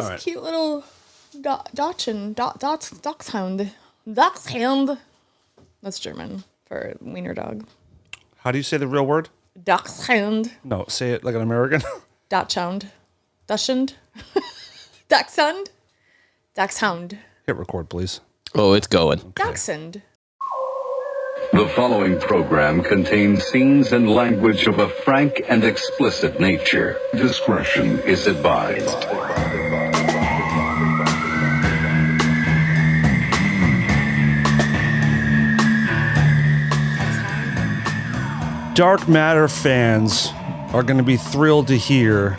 right. Cute little dachshund. Dachshund. That's German for wiener dog. How do you say the real word? Dachshund. No, say it like an American. Dachshund. Dachshund. Dachshund. Dachshund. Hit record, please. Oh, it's going. Okay. Dachshund. The following program contains scenes and language of a frank and explicit nature. Discretion is advised. Dark Matter fans are going to be thrilled to hear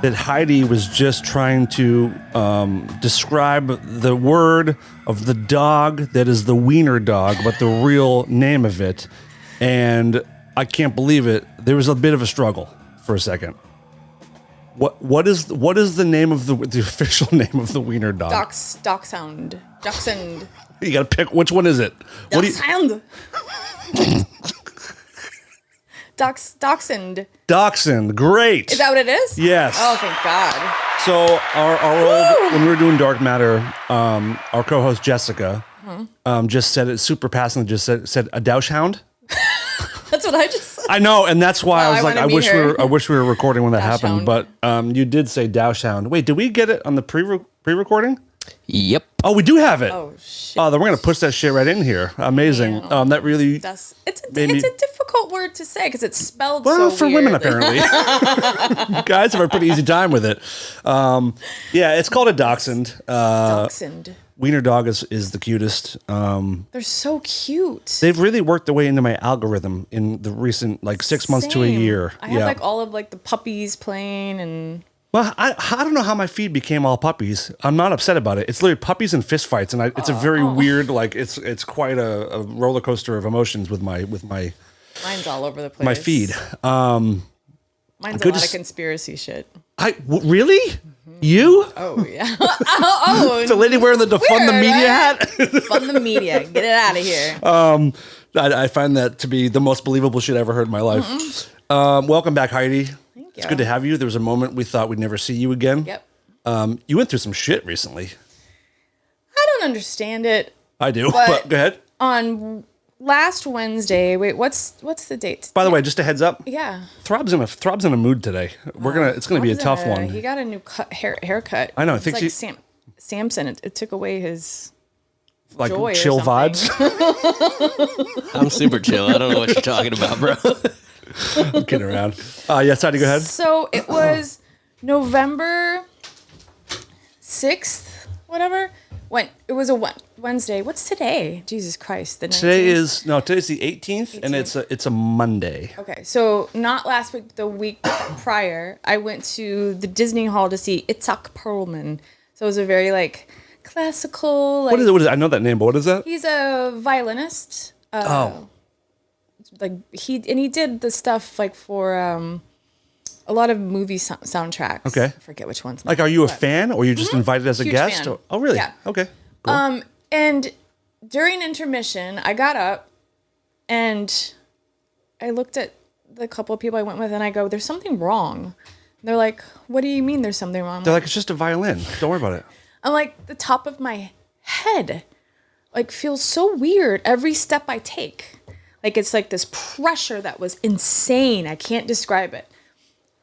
that Heidi was just trying to describe the word of the dog that is the wiener dog, but the real name of it. And I can't believe it. There was a bit of a struggle for a second. What is the name of the official name of the wiener dog? Dachshund. Dachshund. You got to pick which one is it? Dachshund. Dachshund. Dachshund. Great. Is that what it is? Yes. Oh, thank God. So our old, when we were doing Dark Matter, our co-host Jessica just said it super passingly. Just said a douche-hound. That's what I just said. I know, and that's why I was like, I wish we were recording when that happened. Douche-hound. But you did say douche-hound. Wait, did we get it on the pre-recording? Yep. Oh, we do have it. Oh shit. Oh, then we're gonna push that shit right in here. Amazing. Yeah. That really. It's a difficult word to say because it's spelled Well, so for weird. women apparently. Guys have a pretty easy time with it. Yeah, it's called a dachshund. Dachshund. Wiener dog is the cutest. They're so cute. They've really worked their way into my algorithm in the recent 6 months to a Same. year. I have all of the puppies playing and. Well, I don't know how my feed became all puppies. I'm not upset about it. It's literally puppies and fist fights, and it's a very weird, it's quite a roller coaster of emotions with my Mine's all over the place. my feed. Mine's a good lot to of conspiracy shit. Really? You? Oh yeah. oh, The lady wearing the defund the weird, media right? hat? Fund the media. Get it out of here. I find that to be the most believable shit I ever heard in my life. Welcome back, Heidi. It's good to have you. There was a moment we thought we'd never see you again. Yep. You went through some shit recently. I don't understand it. I do, but go ahead. On last Wednesday, wait, what's the date? By the way, just a heads up. Yeah. Throb's in a mood today. It's gonna be a tough one. He got a new haircut. I know. I It's think like Samson. It took away his like joy or chill something. vibes. I'm super chill. I don't know what you're talking about, bro. I'm kidding around. Yes, Heidi, go ahead. So it was November 6th, whatever. When it was a Wednesday. What's today? Jesus Christ. The 19th? Today's the 18th, and it's a Monday. Okay, so not last week, the week prior, I went to the Disney Hall to see Itzhak Perlman. So it was a very classical. What is it? I know that name, but what is that? He's a violinist. He did the stuff for a lot of movie soundtracks. Okay. I forget which ones. Are you a fan, or you just invited as a Huge guest? fan. Oh, really? Yeah. Okay. Cool. And during intermission, I got up and I looked at the couple of people I went with, and I go, "There's something wrong." And they're like, "What do you mean there's something wrong?" They're like, it's just a violin. Don't worry about it. I'm like, the top of my head feels so weird every step I take. It's like this pressure that was insane. I can't describe it.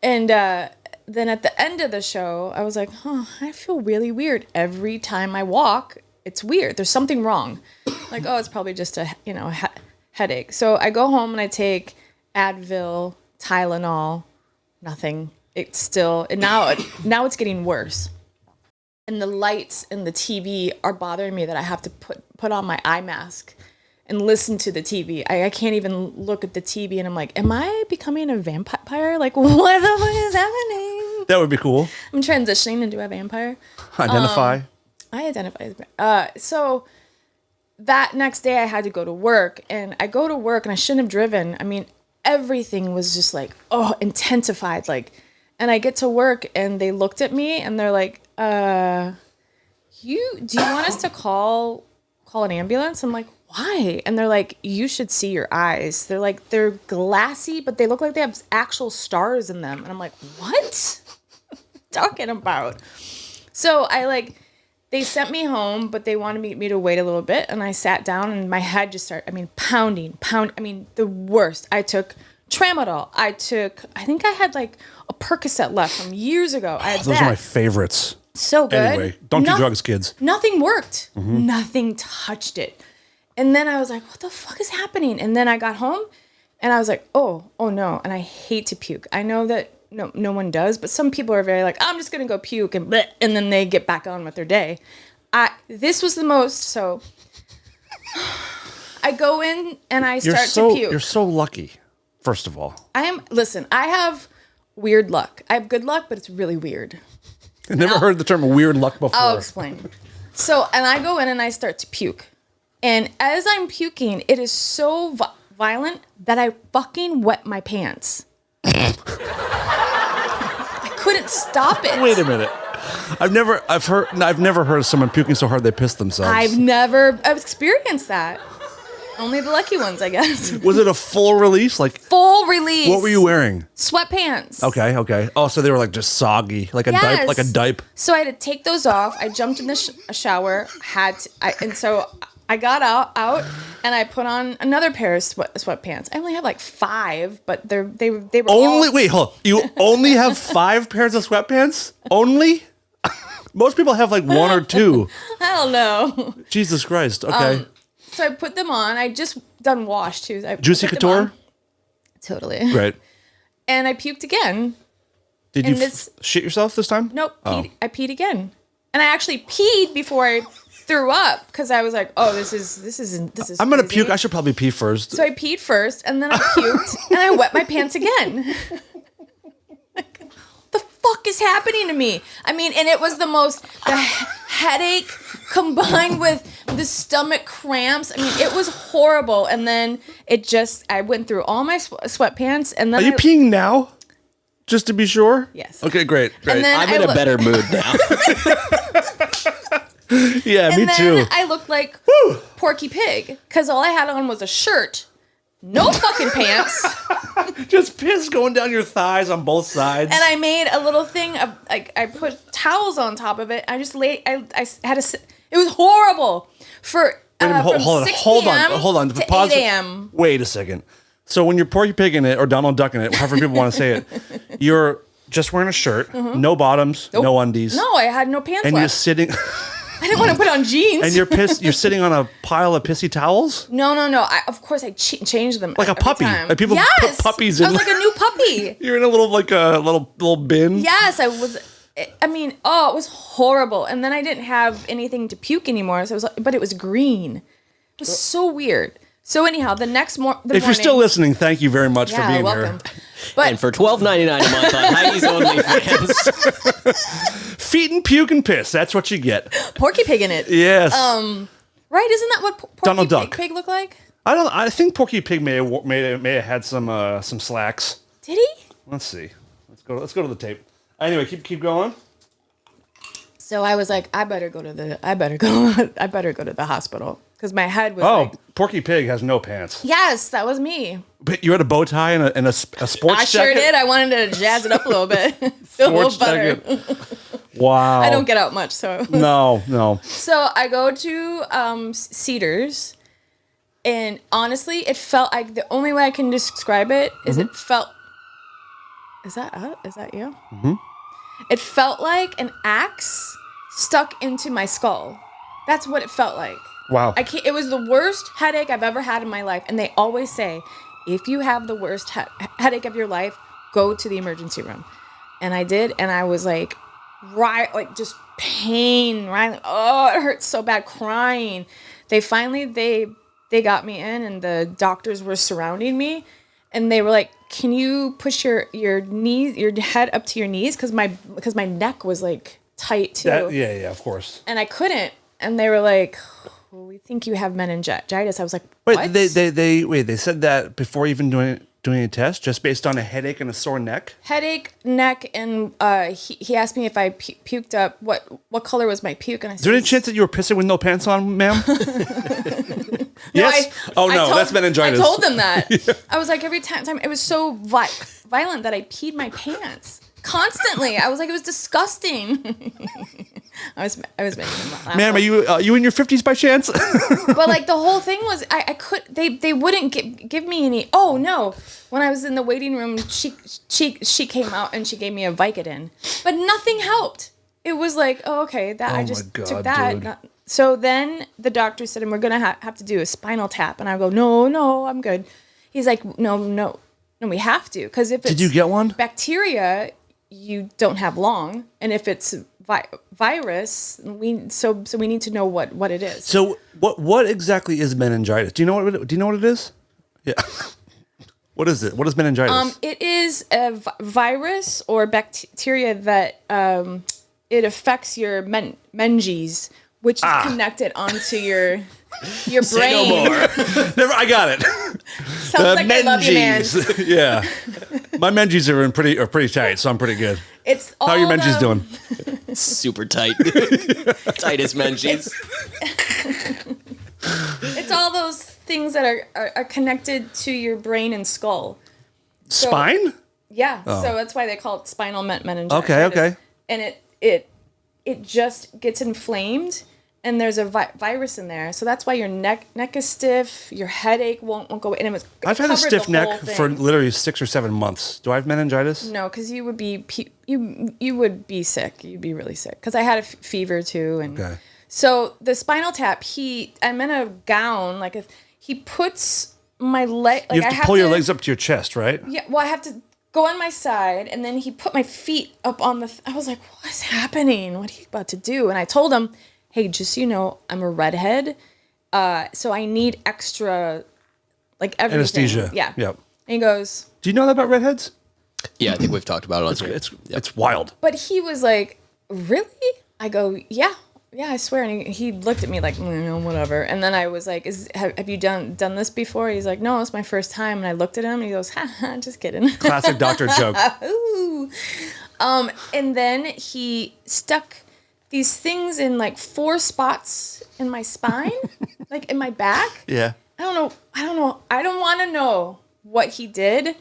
And then at the end of the show, I was like, I feel really weird. Every time I walk, it's weird. There's something wrong. It's probably just a headache. So I go home and I take Advil, Tylenol, nothing. It's still, and now it's getting worse. And the lights and the TV are bothering me that I have to put on my eye mask and listen to the TV. I can't even look at the TV, and I'm like, am I becoming a vampire? What the fuck is happening? That would be cool. I'm transitioning into a vampire. Identify. I identify as so that next day I had to go to work, and I go to work and I shouldn't have driven. I mean, everything was just intensified. And I get to work and they looked at me and they're like, do you want us to call an ambulance? I'm like, why? And they're like, you should see your eyes. They're like, they're glassy, but they look like they have actual stars in them. And I'm like, what? Talking about? So they sent me home, but they wanted me to wait a little bit. And I sat down and my head just started, pounding. The worst. I took Tramadol. I think I had like a Percocet left from years ago. I had Those are my favorites. So good. Anyway, don't do drugs, kids. Nothing worked. Nothing touched it. And then I was like, what the fuck is happening? And then I got home and I was like, oh no. And I hate to puke. I know that no one does, but some people are very like, I'm just going to go puke and bleh, and then they get back on with their day. This was the most, so I go in and I start to puke. You're so lucky, first of all. Listen, I have weird luck. I have good luck, but it's really weird. I never heard the term weird luck before. I'll explain. So, and I go in and I start to puke. And as I'm puking, it is so violent that I fucking wet my pants. I couldn't stop it. Wait a minute. I've never heard of someone puking so hard they pissed themselves. I've experienced that. Only the lucky ones, I guess. Was it a full release? Like full release. What were you wearing? Sweatpants. Okay. Oh, so they were like just soggy, like a diaper. So I had to take those off. I jumped in the shower. And so I got out and I put on another pair of sweatpants. I only have like 5, but they were only. Wait, hold on. You only have 5 pairs of sweatpants? Only? Most people have like 1 or 2. I don't know. Jesus Christ. Okay. So I put them on. I just done wash too. Juicy Couture? Totally. Right. And I puked again. Did you shit yourself this time? Nope. I peed again. And I actually peed before I threw up because I was like, "Oh, this is." I'm gonna puke. I should probably pee first. So I peed first, and then I puked, and I wet my pants again. Like, what the fuck is happening to me? And it was the headache combined with the stomach cramps. It was horrible. And then I went through all my sweatpants, and then are you peeing now? Just to be sure? Yes. Okay, great. And then I'm in a better mood now. Yeah, me too. And I looked like Porky Pig because all I had on was a shirt, no fucking pants. Just piss going down your thighs on both sides. And I made a little thing of I put towels on top of it. I just laid. I had it was horrible for from 6 p.m. Hold on. to Pause. 8 a.m. Wait a second. So when you're Porky Pig in it or Donald Duck in it, however people want to say it, you're just wearing a shirt, no bottoms, no undies. No, I had no pants and left. you're sitting. I didn't want to put on jeans. And you're sitting on a pile of pissy towels? No. Of course, I changed them. Like a puppy. Time. Like people put puppies in. I was like a new puppy. You're in a little bin. Yes, I was. It was horrible. And then I didn't have anything to puke anymore. So but it was green. It was so weird. So anyhow, the next morning. If you're still listening, thank you very much for being welcome. here. But and for $12.99 a month on Heidi's OnlyFans. Feet and puke and piss. That's what you get. Porky Pig in it. Yes. Right? Isn't that what Porky Pig looked like? I think Porky Pig may have had some slacks. Did he? Let's see. Let's go to the tape. Anyway, keep going. So I was like, I better go to the hospital because my head was Porky Pig has no pants. Yes, that was me. But you had a bow tie and a sports jacket? I sure did. I wanted to jazz it up a little bit. Feel a little better. Wow. I don't get out much, so. No. So I go to Cedars, and honestly, it felt like the only way I can describe it is it felt. Is that you? Mm-hmm. It felt like an axe stuck into my skull. That's what it felt like. Wow. It was the worst headache I've ever had in my life. And they always say, if you have the worst headache of your life, go to the emergency room. And I did. And I was like just pain. Right? Oh, it hurts so bad. Crying. They got me in and the doctors were surrounding me. And they were like, can you push your head up to your knees? Because my neck was like tight too. Yeah, of course. And I couldn't. And they were like, well, we think you have meningitis. I was like, what? Wait, they said that before even doing a test, just based on a headache and a sore neck? Headache, neck, and he asked me if I puked up. What color was my puke? And I said, is there any chance that you were pissing with no pants on, ma'am? Yes? That's meningitis. I told them that. Yeah. I was like, every time it was so violent that I peed my pants constantly. I was like, it was disgusting. I was making him laugh. Ma'am, are you in your 50s by chance? But like the whole thing was, they wouldn't give me any. Oh no! When I was in the waiting room, she came out and she gave me a Vicodin, but nothing helped. It was like, oh, okay, that I just took that. Dude. So then the doctor said, and we're gonna have to do a spinal tap, and I go, no, I'm good. He's like, no, we have to, because if it's Did you get one? bacteria, you don't have long, and if it's virus, we need to know what it is. So what exactly is meningitis? Do you know what it is? Yeah. What is it? What is meningitis? It is a virus or bacteria that it affects your menges, which is connected onto your brain. Say no more. Never. I got it. Sounds like I love you, man. Yeah. My menges are pretty tight, so I'm pretty good. It's all How are your menges doing? Super tight. Tightest mentions. It's all those things that are connected to your brain and skull. Spine? Yeah, so that's why they call it spinal meningitis. Okay. And it just gets inflamed, and there's a virus in there, so that's why your neck is stiff, your headache won't go away. And I've had a stiff neck thing. for literally 6 or 7 months. Do I have meningitis? No, because you would be sick. You'd be really sick. Because I had a fever too, and Okay. so the spinal tap. I'm in a gown. Like if he puts my leg, like You have to pull your legs up to your chest, right? Yeah, well, I have to go on my side, and then he put my feet up on the. I was like, "What's happening? What are you about to do?" And I told him, "Hey, just so you know, I'm a redhead, so I need extra, like everything." Anesthesia. Yeah. Yep. And he goes, Do you know that about redheads? Yeah, I think we've talked about it on screen. It's wild. but he was like, "Really?" I go, "Yeah, I swear." And he looked at me like, whatever. And then I was like, "Have you done this before?" He's like, "No, it's my first time." And I looked at him, and he goes, "Ha, just kidding." Classic doctor joke. Ooh. And then he stuck these things in like 4 spots in my spine, like in my back. Yeah. I don't know. I don't want to know what he did,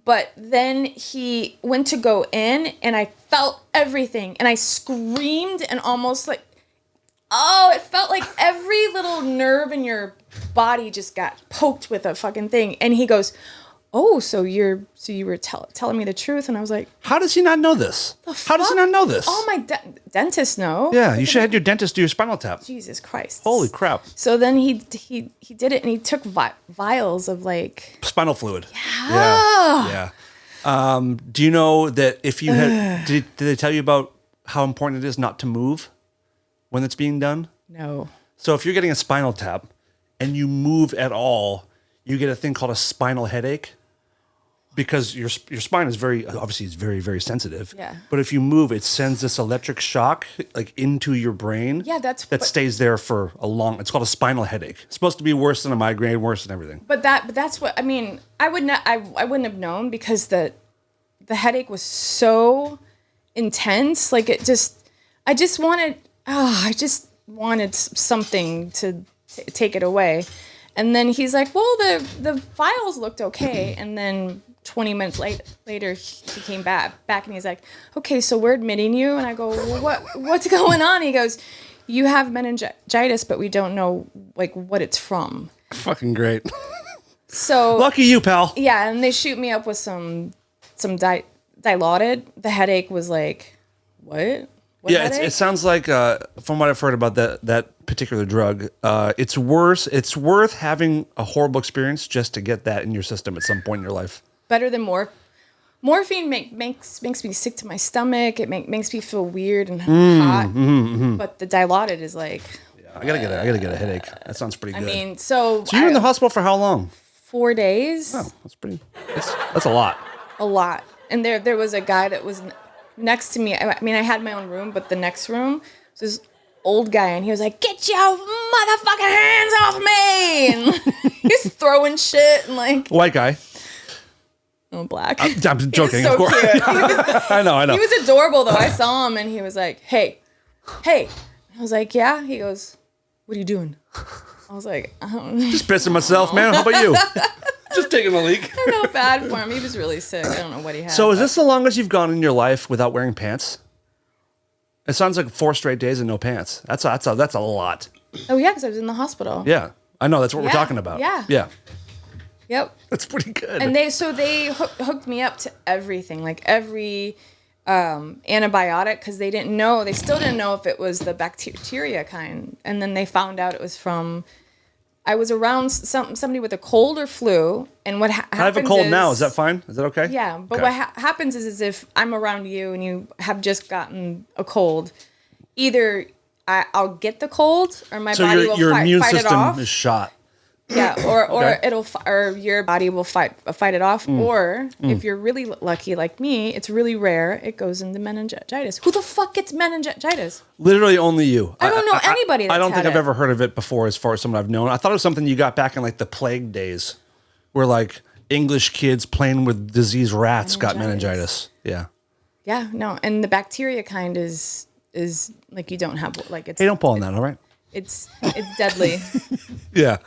but then he went to go in, and I felt everything, and I screamed, and almost like, it felt like every little nerve in your body just got poked with a fucking thing. And he goes, "Oh, so you were telling me the truth?" And I was like, How does he not know this? How does he not know this? "Oh, my dentist know." Yeah, you should have had your dentist do your spinal tap. Jesus Christ. Holy crap. So then he did it, and he took vials of like. Spinal fluid. Yeah. Do you know that if you had, did they tell you about how important it is not to move when it's being done? No. So if you're getting a spinal tap and you move at all, you get a thing called a spinal headache, because your spine is obviously it's very, very sensitive. Yeah. But if you move, it sends this electric shock like into your brain. Yeah, that stays there for a long. It's called a spinal headache. It's supposed to be worse than a migraine, worse than everything. But that's what I mean. I wouldn't have known, because the headache was so intense. Like I just wanted something to take it away. And then he's like, "Well, the files looked okay." And then 20 minutes later, he came back, and he's like, "Okay, so we're admitting you." And I go, "Well, what's going on?" He goes, "You have meningitis, but we don't know like what it's from." Fucking great. So Lucky you, pal. yeah, and they shoot me up with some Dilaudid. The headache was like, what? Yeah, it sounds like from what I've heard about that particular drug, it's worse. It's worth having a horrible experience just to get that in your system at some point in your life. Better than morphine makes me sick to my stomach. It makes me feel weird and hot. But the Dilaudid is like, I gotta get a headache. That sounds pretty good. I mean, so you were in the hospital for how long? 4 days. Oh, that's a lot. A lot. And there was a guy that was next to me. I mean, I had my own room, but the next room was this old guy, and he was like, "Get your motherfucking hands off me!" And he's throwing shit, and like, White guy. oh, black. I'm joking, He was so of course. cute. I know. He was adorable, though. I saw him, and he was like, "Hey." I was like, "Yeah." He goes, "What are you doing?" I was like, "I don't know." Just pissing myself, man. How about you? Just taking a leak. I felt bad for him. He was really sick. I don't know what he had. So is this the longest you've gone in your life without wearing pants? It sounds like 4 straight days and no pants. That's a lot. Oh yeah, because I was in the hospital. Yeah, I know. That's what we're Yeah, talking about. yeah. Yeah. Yep. That's pretty good. And they hooked me up to everything, like every antibiotic, because they still didn't know if it was the bacteria kind. And then they found out it was from, I was around somebody with a cold or flu, and what happens I have a cold now. Is that fine? Is that okay? Yeah, but Okay. what happens is if I'm around you and you have just gotten a cold, either I'll get the cold or my So body will your immune fight it system off. is shot. Yeah, or Okay. or your body will fight it off. Or if you're really lucky like me, it's really rare. It goes into meningitis. Who the fuck gets meningitis? Literally only you. I don't know anybody I that's don't think had I've it. ever heard of it before as far as someone I've known. I thought it was something you got back in like the plague days where like English kids playing with diseased rats got meningitis. Yeah. Yeah, no, and the bacteria kind is like you don't have like it's Hey, don't pull on that, all right? it's deadly. Yeah.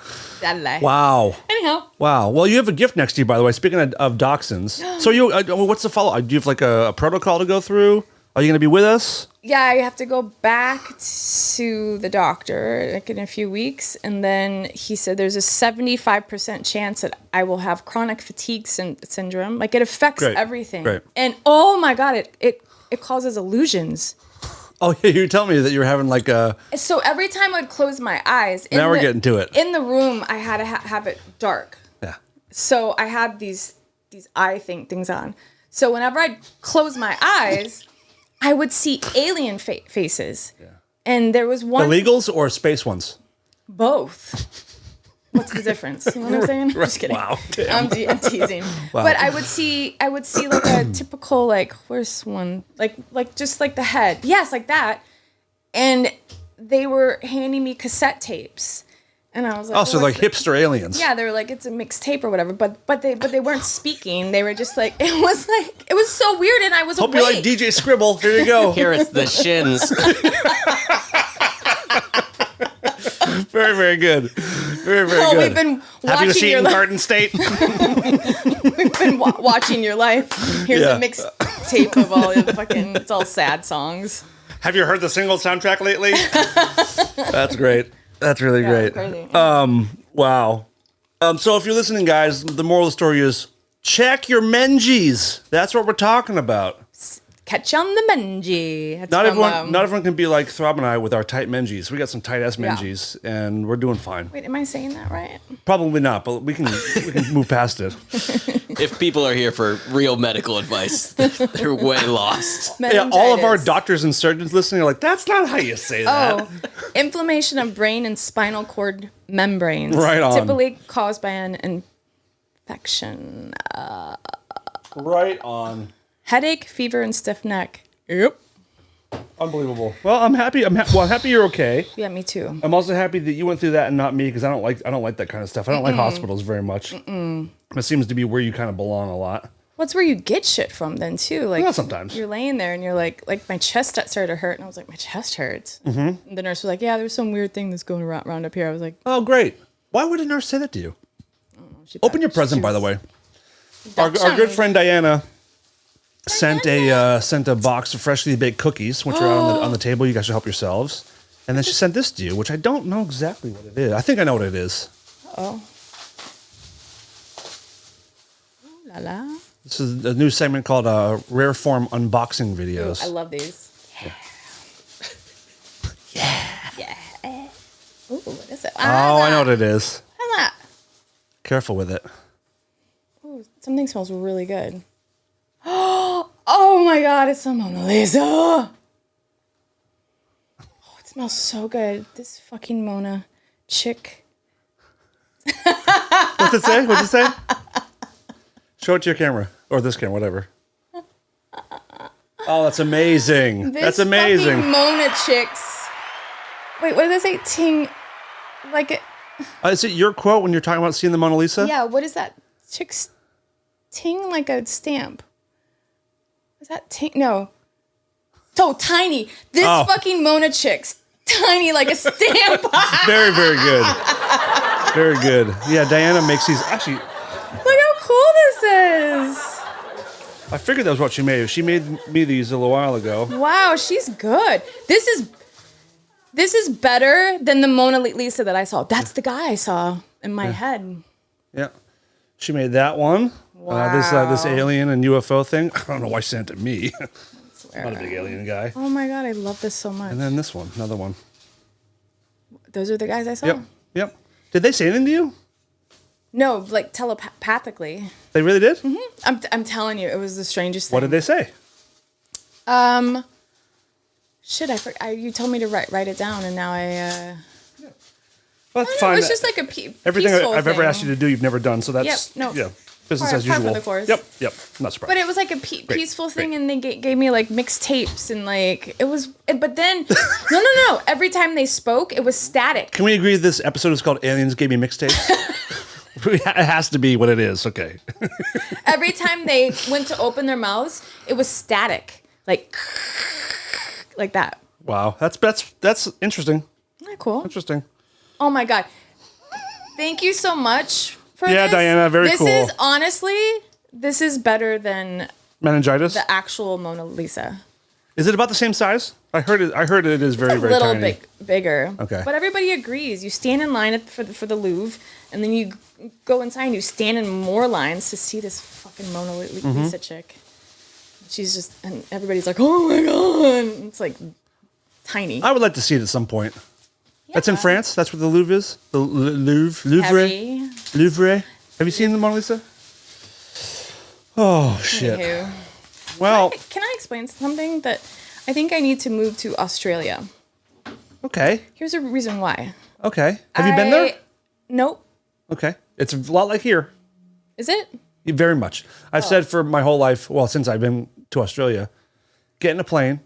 Deadly. Wow. Anyhow, Wow. Well, you have a gift next to you, by the way. Speaking of dachshunds. So you, what's the follow? Do you have like a protocol to go through? Are you going to be with us? yeah, I have to go back to the doctor like in a few weeks, and then he said there's a 75% chance that I will have chronic fatigue syndrome. Like it affects Great. everything. Great. And oh my god, it causes illusions. Oh, yeah. You tell me that you're having like a. So every time I'd close my eyes, Now we're getting to it. In the room, I had to have it dark. Yeah. So I had these eye things on. So whenever I'd close my eyes, I would see alien faces. Yeah. And there was one. Illegals or space ones? Both. What's the difference? You know what I'm saying? Just kidding. Wow. I'm teasing. Wow. But I would see like a typical like horse one, like just like the head. Yes, like that. And they were handing me cassette tapes. And I was like, Oh, so like what's hipster aliens. yeah, they were like, it's a mixtape or whatever, but they weren't speaking. They were just like, it was so weird, and I was Hope awake. you like DJ Scribble. Here you go. Here it's the shins. Very, very good. Very, very Oh, good. we've been Have you watching seen your life. Garden State? We've been watching your life. Here's Yeah. a mixtape of all the fucking. It's all sad songs. Have you heard the single soundtrack lately? That's great. That's really great. Crazy. Wow. So if you're listening, guys, the moral of the story is check your Mengies. That's what we're talking about. Catch on the Menji. That's Not from, everyone can be like Throb and I with our tight Mengies. We got some tight ass Yeah. Mengies, and we're doing fine. Wait, am I saying that right? Probably not, but we can move past it. If people are here for real medical advice, they're way lost. Yeah, all of our Meningitis. doctors and surgeons listening are like, that's not how you say that. Oh, inflammation of brain and spinal cord membranes. Right on. Typically caused by an infection. Right on. Headache, fever, and stiff neck. Yep. Unbelievable. Well, I'm happy. I'm happy you're okay. Yeah, me too. I'm also happy that you went through that and not me because I don't like that kind of stuff. I don't like hospitals very much. It seems to be where you kind of belong a lot. What's where you get shit from then too? Like Well, sometimes. you're laying there and you're like my chest started to hurt, and I was like, my chest hurts. Mm-hmm. And the nurse was like, yeah, there's some weird thing that's going around up here. I was like, Oh, great. Why would a nurse say that to you? she Open your present, by the way. Our good friend Diana sent a box of freshly baked cookies, which are out on the table. You guys should help yourselves. And then she sent this to you, which I don't know exactly what it is. I think I know what it is. oh. Ooh la la. This is a new segment called Rare Form Unboxing Videos. I love these. Yeah. Ooh, what is it? Oh, I know what it is. What's that? Careful with it. Ooh, something smells really good. Oh my god, it's a Mona Lisa. Oh, it smells so good. This fucking Mona chick. What's it say? What's it say? Show it to your camera. Or this camera, whatever. Oh, that's amazing. This That's amazing. fucking Mona chicks. Wait, what did I say? Ting. Like it. Is it your quote when you're talking about seeing the Mona Lisa? Yeah, what is that? Chicks. Ting like a stamp. Is that ting? No. So tiny. This Oh. fucking Mona chicks. Tiny like a stamp. Very, very good. Very good. Yeah, Diana makes these. Actually, Look how cool this is. I figured that was what she made. She made me these a little while ago. Wow, she's good. This is better than the Mona Lisa that I saw. That's the guy I saw in my head. Yeah. She made that one. Wow. This alien and UFO thing. I don't know why she sent it to me. I'm not a big alien guy. Oh my God, I love this so much. And then this one, another one. Those are the guys I saw? Yep. Did they say anything to you? No, like telepathically. They really did? Mm-hmm. I'm telling you, it was the strangest thing. What did they say? Shit, you told me to write it down, and now Well, that's I don't know, fine. it was just like a Everything peaceful I've ever thing. asked you to do, you've never done. So that's business as par for usual. the course. Yep. I'm not surprised. But it was like a peaceful thing, and they gave me like mixtapes, and like it was. But then, no. Every time they spoke, it was static. Can we agree this episode is called Aliens Gave Me Mixtapes? It has to be what it is. Okay. Every time they went to open their mouths, it was static, like that. Wow. That's interesting. Isn't that cool? Interesting. Oh my God. Thank you so much for this. Yeah, Diana, very cool. This is honestly, this is better than Meningitis? the actual Mona Lisa. Is it about the same size? I heard it is very, very little tiny. bit bigger. Okay. But everybody agrees. You stand in line for the Louvre, and then you go inside and you stand in more lines to see this fucking Mona Lisa chick. She's just, and everybody's like, oh my God. It's like tiny. I would like to see it at some point. That's in France? That's where the Louvre is? The Louvre? Heavy. Louvre? Have you seen the Mona Lisa? Oh, shit. Anywho. Well, Can I explain something that I think I need to move to Australia? okay. Here's a reason why. Okay. Have you been there? Nope. Okay. It's a lot like here. Is it? Very much. I've said for my whole life, well, since I've been to Australia, get in a plane,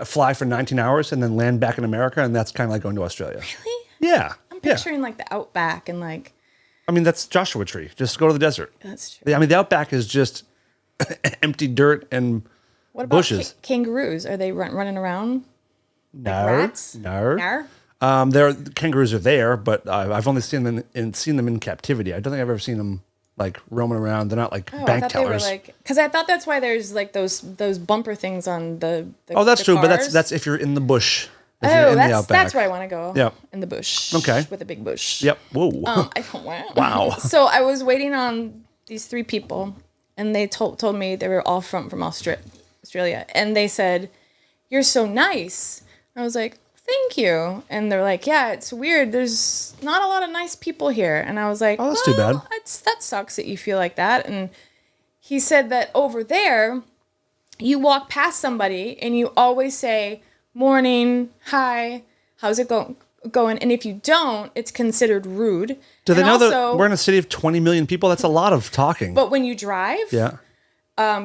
fly for 19 hours, and then land back in America, and that's kind of like going to Australia. Really? Yeah. I'm picturing like the outback and like. I mean, that's Joshua Tree. Just go to the desert. That's true. I mean, the outback is just empty dirt and What about bushes. Kangaroos? Are they running around? No. Rats? No. Nar? Kangaroos are there, but I've only seen them in captivity. I don't think I've ever seen them like roaming around. They're not like Oh, I bank thought tellers. they were like, because I thought that's why there's like those bumper things on the Oh, that's the true, but cars. that's if you're in the bush. If you're in the outback. That's where I want to go. Yep. In the bush. Okay. With a big bush. Yep. Whoa. Wow. Wow. So I was waiting on these three people, and they told me they were all from Australia, and they said, "You're so nice." I was like, "Thank you." And they're like, "Yeah, it's weird. There's not a lot of nice people here." And I was like, Oh, that's too bad. That sucks that you feel like that." And he said that over there, you walk past somebody and you always say, "Morning, hi, how's it going?" And if you don't, it's considered rude. Do they And know that also, we're in a city of 20 million people? That's a lot of talking. But when you drive, Yeah.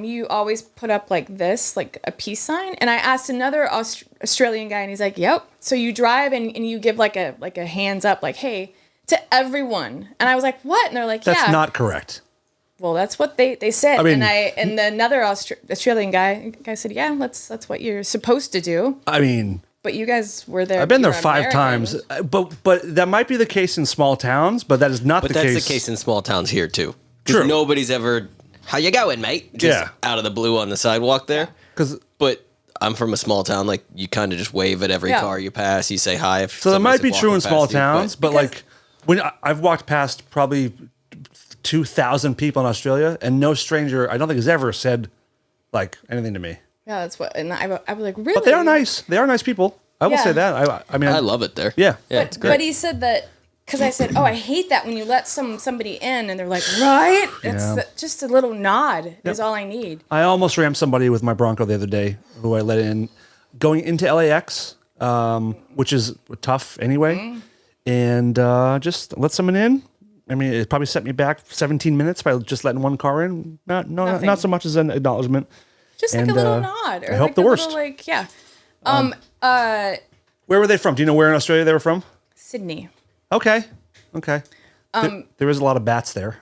you always put up like this, like a peace sign. And I asked another Australian guy, and he's like, "Yep." So you drive and you give like a hands up, like, "Hey," to everyone. And I was like, "What?" And they're like, That's "Yeah." not correct. Well, that's what they said. I mean- and another Australian guy said, "Yeah, that's what you're supposed to do." I mean, But you guys were there. I've been there you were 5 times, Americans. but that might be the case in small towns, but that is not But the that's case. the case in small towns here too. True. Because nobody's ever, "How you going, mate?" Just Yeah. out of the blue on the sidewalk there. Because But I'm from a small town. Like, you kind of just wave at every Yeah. car you pass. You say hi. If so that might be somebody's true in walking small past you, towns, but Because- like when I've walked past probably 2,000 people in Australia, and no stranger, I don't think has ever said like anything to me. Yeah, that's what. And I was like, "Really?" But they are nice. They are nice people. I will Yeah. say that. I mean, I love it there. Yeah. Yeah, But, it's great. but he said that because I said, "Oh, I hate that when you let somebody in," and they're like, "Right?" It's Yeah. just a little nod is all I need. I almost rammed somebody with my Bronco the other day who I let in going into LAX, which is tough anyway. Mm-hmm. And just let someone in. I mean, it probably set me back 17 minutes by just letting one car in. Nothing. Not so much as an acknowledgement. Just like And, a little nod, or I hope like the a worst. little, like, yeah. Where were they from? Do you know where in Australia they were from? Sydney. Okay. There is a lot of bats there.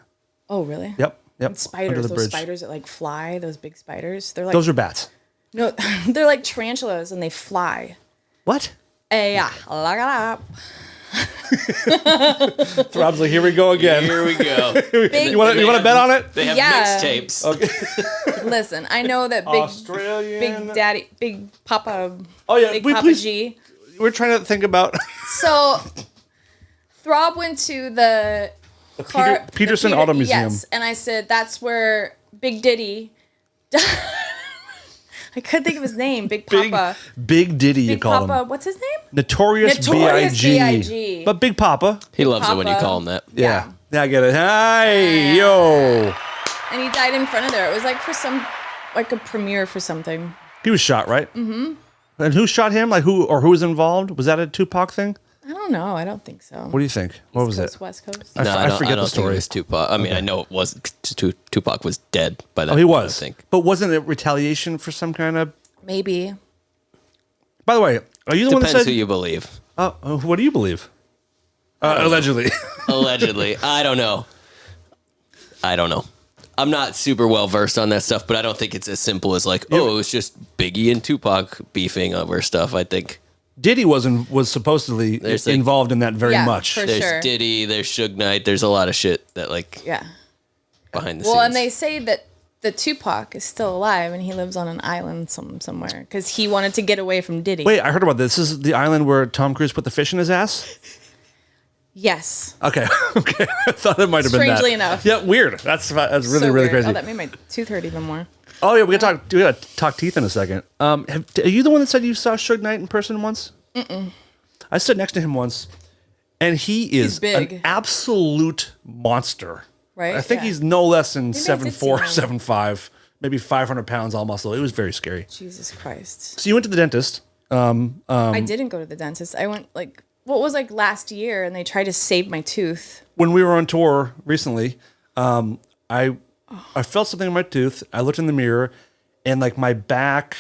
Oh, really? Yep. And Under spiders. the Those bridge. spiders that like fly. Those big spiders. They're like Those are bats. no, they're like tarantulas, and they fly. What? Yeah, look it up. Throb's like, here we go again. Here we go. You want to bet on it? They have Yeah. mixtapes. Okay. Listen, I know that Australian. Big Daddy, Big Papa, Oh yeah, Big we, Papa please, G. we're trying to think about So, Throb went to the Peterson Auto Museum. Yes, and I said that's where Big Diddy. I couldn't think of his name. Big Papa. Big Diddy, you Big call Papa. him. What's his name? Notorious B.I.G. B.I.G.. But Big Papa. He loves it when you Papa. call him that. Yeah. Yeah, I get it. Hi, yo. And he died in front of there. It was like for a premiere for something. He was shot, right? Mm-hmm. And who shot him? Like who was involved? Was that a Tupac thing? I don't know. I don't think so. What do you think? What was East Coast, it? West Coast. I forget don't the think story. it was Tupac. I mean, I know it was. Tupac was dead by that Oh, he point, was. I think. But wasn't it retaliation for some kind of? Maybe. By the way, are you the one that Depends said? who you believe. What do you believe? Allegedly. Allegedly. I don't know. I'm not super well versed on that stuff, but I don't think it's as simple as like, it was just Biggie and Tupac beefing over stuff. I think Diddy was supposedly There's, like- involved in that very Yeah, much. for there's sure. Diddy, there's Suge Knight, there's a lot of shit that like Yeah. behind the Well, scenes. and they say that the Tupac is still alive and he lives on an island somewhere because he wanted to get away from Diddy. Wait, I heard about this. This is the island where Tom Cruise put the fish in his ass? Yes. Okay. Okay. I thought it might have been that. Strangely enough. Yeah, weird. That's really, So really weird. crazy. Oh, that made my tooth hurt even more. Oh, yeah, we gotta talk teeth in a second. Are you the one that said you saw Suge Knight in person once? Mm-mm. I stood next to him once, and he is big. an absolute monster. Right? I think Yeah. he's no less than Maybe I did 7'4", see him. 7'5", maybe 500 pounds all muscle. It was very scary. Jesus Christ. So you went to the dentist. I didn't go to the dentist. I went last year and they tried to save my tooth. When we were on tour recently, I felt something in my tooth. I looked in the mirror, and like my back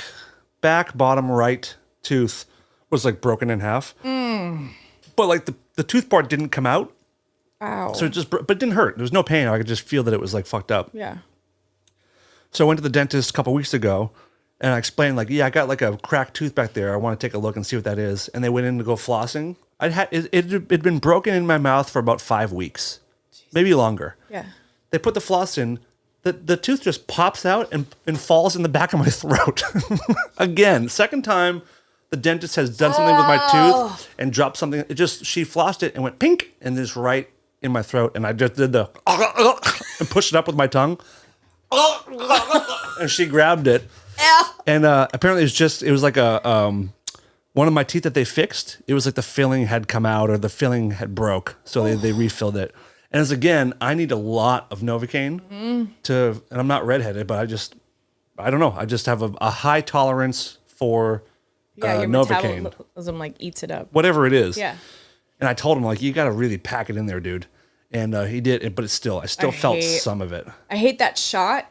bottom right tooth was like broken in half. But like the tooth part didn't come out, Wow. so but it didn't hurt. There was no pain. I could just feel that it was like fucked up. Yeah. So I went to the dentist a couple weeks ago, and I explained like, yeah, I got like a cracked tooth back there. I want to take a look and see what that is. And they went in to go flossing. It'd been broken in my mouth for about 5 weeks, maybe longer. Yeah. They put the floss in. The tooth just pops out and falls in the back of my throat. Again, second time the dentist has done something with my tooth and dropped something. She flossed it and went pink and just right in my throat. And I just did the and pushed it up with my tongue. And she grabbed it. And apparently it was like a one of my teeth that they fixed. It was like the filling had come out or the filling had broke. So they refilled it. And as again, I need a lot of Novocaine and I'm not redheaded, but I don't know. I just have a high tolerance for Yeah, your Novocaine, metabolism like eats it up. whatever it is. Yeah. And I told him like, you got to really pack it in there, dude. And he did, but I still felt some of it. I hate that shot,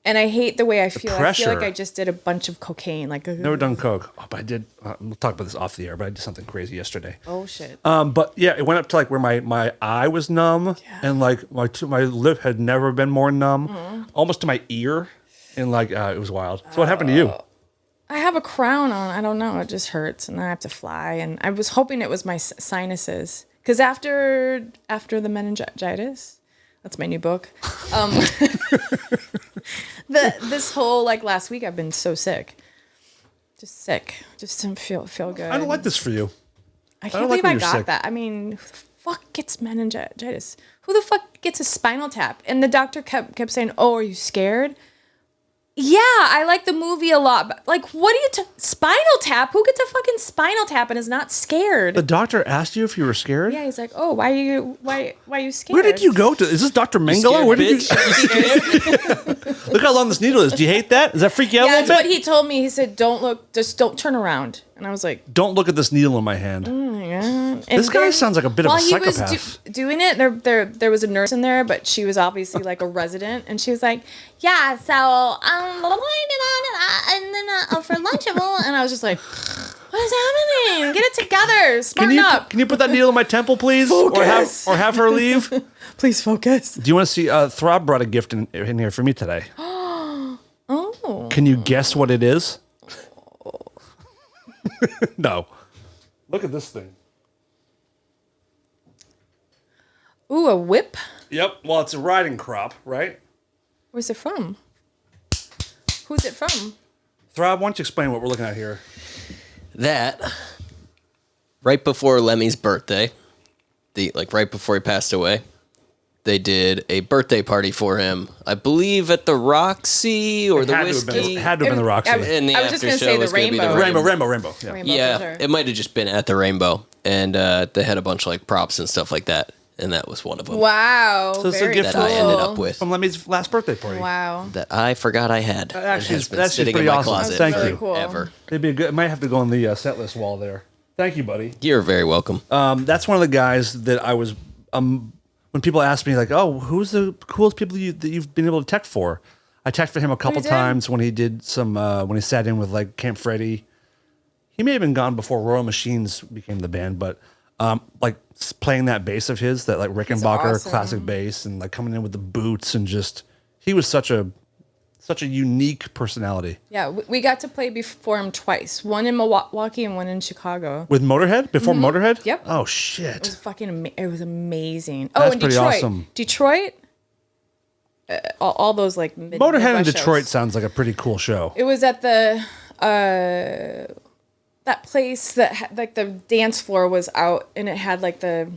and I hate the way I feel. I feel pressure. like I just did a bunch of cocaine. Like Never done coke, but I did. We'll talk about this off the air. But I did something crazy yesterday. Oh shit. But yeah, it went up to like where my eye was numb, and like my lip had never been more numb, almost to my ear, and like it was wild. So what happened to you? I have a crown on. I don't know. It just hurts, and I have to fly. And I was hoping it was my sinuses, because after the meningitis, that's my new book. This whole like last week, I've been so sick, just didn't feel good. I don't like this for you. I can't don't like believe when I you're got sick. that. I mean, who the fuck gets meningitis? Who the fuck gets a spinal tap? And the doctor kept saying, "Oh, are you scared?" Yeah, I like the movie a lot, but like, what do you spinal tap? Who gets a fucking spinal tap and is not scared? The doctor asked you if you were scared. Yeah, he's like, "Oh, why are you scared?" Where did you go to? Is this Dr. Mengele? Where did you? Look how long this needle is. Do you hate that? Does that freak you out Yeah, a that's little what bit? he told me. He said, "Don't look, just don't turn around." And I was like, Don't look at this needle in my hand. "Oh my god!" And This guy then, sounds like a bit of a while he was psychopath. doing it, there was a nurse in there, but she was obviously like a resident, and she was like, "Yeah, so and then for lunch, and I was just like, "What is happening? Get it together, smarten up, Can you put that needle in my temple, please? Focus. Or have her leave? please focus." Do you want to see? Throb brought a gift in here for me today. Oh, Can you guess what it is? No. Look at this thing. Ooh, a whip? Yep. Well, it's a riding crop, right? Where's it from? Who's it from? Throb, why don't you explain what we're looking at here? That, right before Lemmy's birthday, right before he passed away, they did a birthday party for him. I believe at the Roxy or the Whiskey. Had to have been the Roxy. And the I was just after gonna show say the was gonna be the Rainbow. Rainbow. Yeah. Rainbow Yeah, for sure. it might have just been at the Rainbow, and they had a bunch of like props and stuff like that, and that was one of them. Wow. So it's a very gift that I ended up with From Lemmy's last birthday party. Wow. that I forgot I had. Actually, and has been that's sitting pretty in my awesome. closet Thank Really you. cool. forever. It'd be good. It might have to go on the set list wall there. Thank you, buddy. You're very welcome. That's one of the guys that I was. When people ask me like, "Oh, who's the coolest people that you've been able to tech for?" I teched for him a couple did? times when he did some when he sat in with like Camp Freddy. He may have been gone before Royal Machines became the band, but like playing that bass of his, that like Rickenbacker awesome. classic bass, and like coming in with the boots and just he was such a unique personality. Yeah, we got to play before him twice. One in Milwaukee and one in Chicago. With Motorhead before Motorhead. Yep. Oh It was shit. fucking it was amazing. That's Oh, and pretty Detroit. awesome. Detroit. All those like Motorhead in Midwest Detroit shows. sounds like a pretty cool show. It was at the that place that like the dance floor was out and it had like the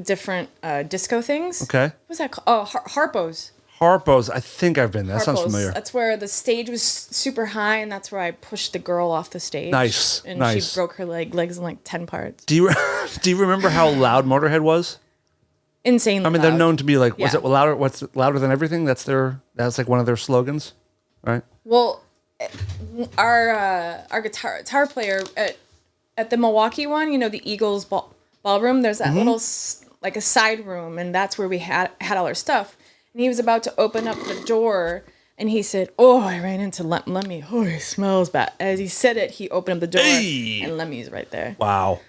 different disco things. Okay. What was that called? Oh, Harpo's. Harpo's. I think I've been there. That sounds Harpo's. familiar. That's where the stage was super high, and that's where I pushed the girl off the stage. Nice, And nice. she broke her legs in like 10 parts. Do you remember how loud Motorhead was? Insanely I mean, loud. they're known to be like, was Yeah. it louder? What's louder than everything? That's like one of their slogans, right? Well, our guitar player at the Milwaukee one, you know, the Eagles ballroom. There's that little like a side room, and that's where we had all our stuff. And he was about to open up the door, and he said, "Oh, I ran into Lemmy. Oh, he smells bad." As he said it, he opened up the door, Hey! and Lemmy's right there. Wow.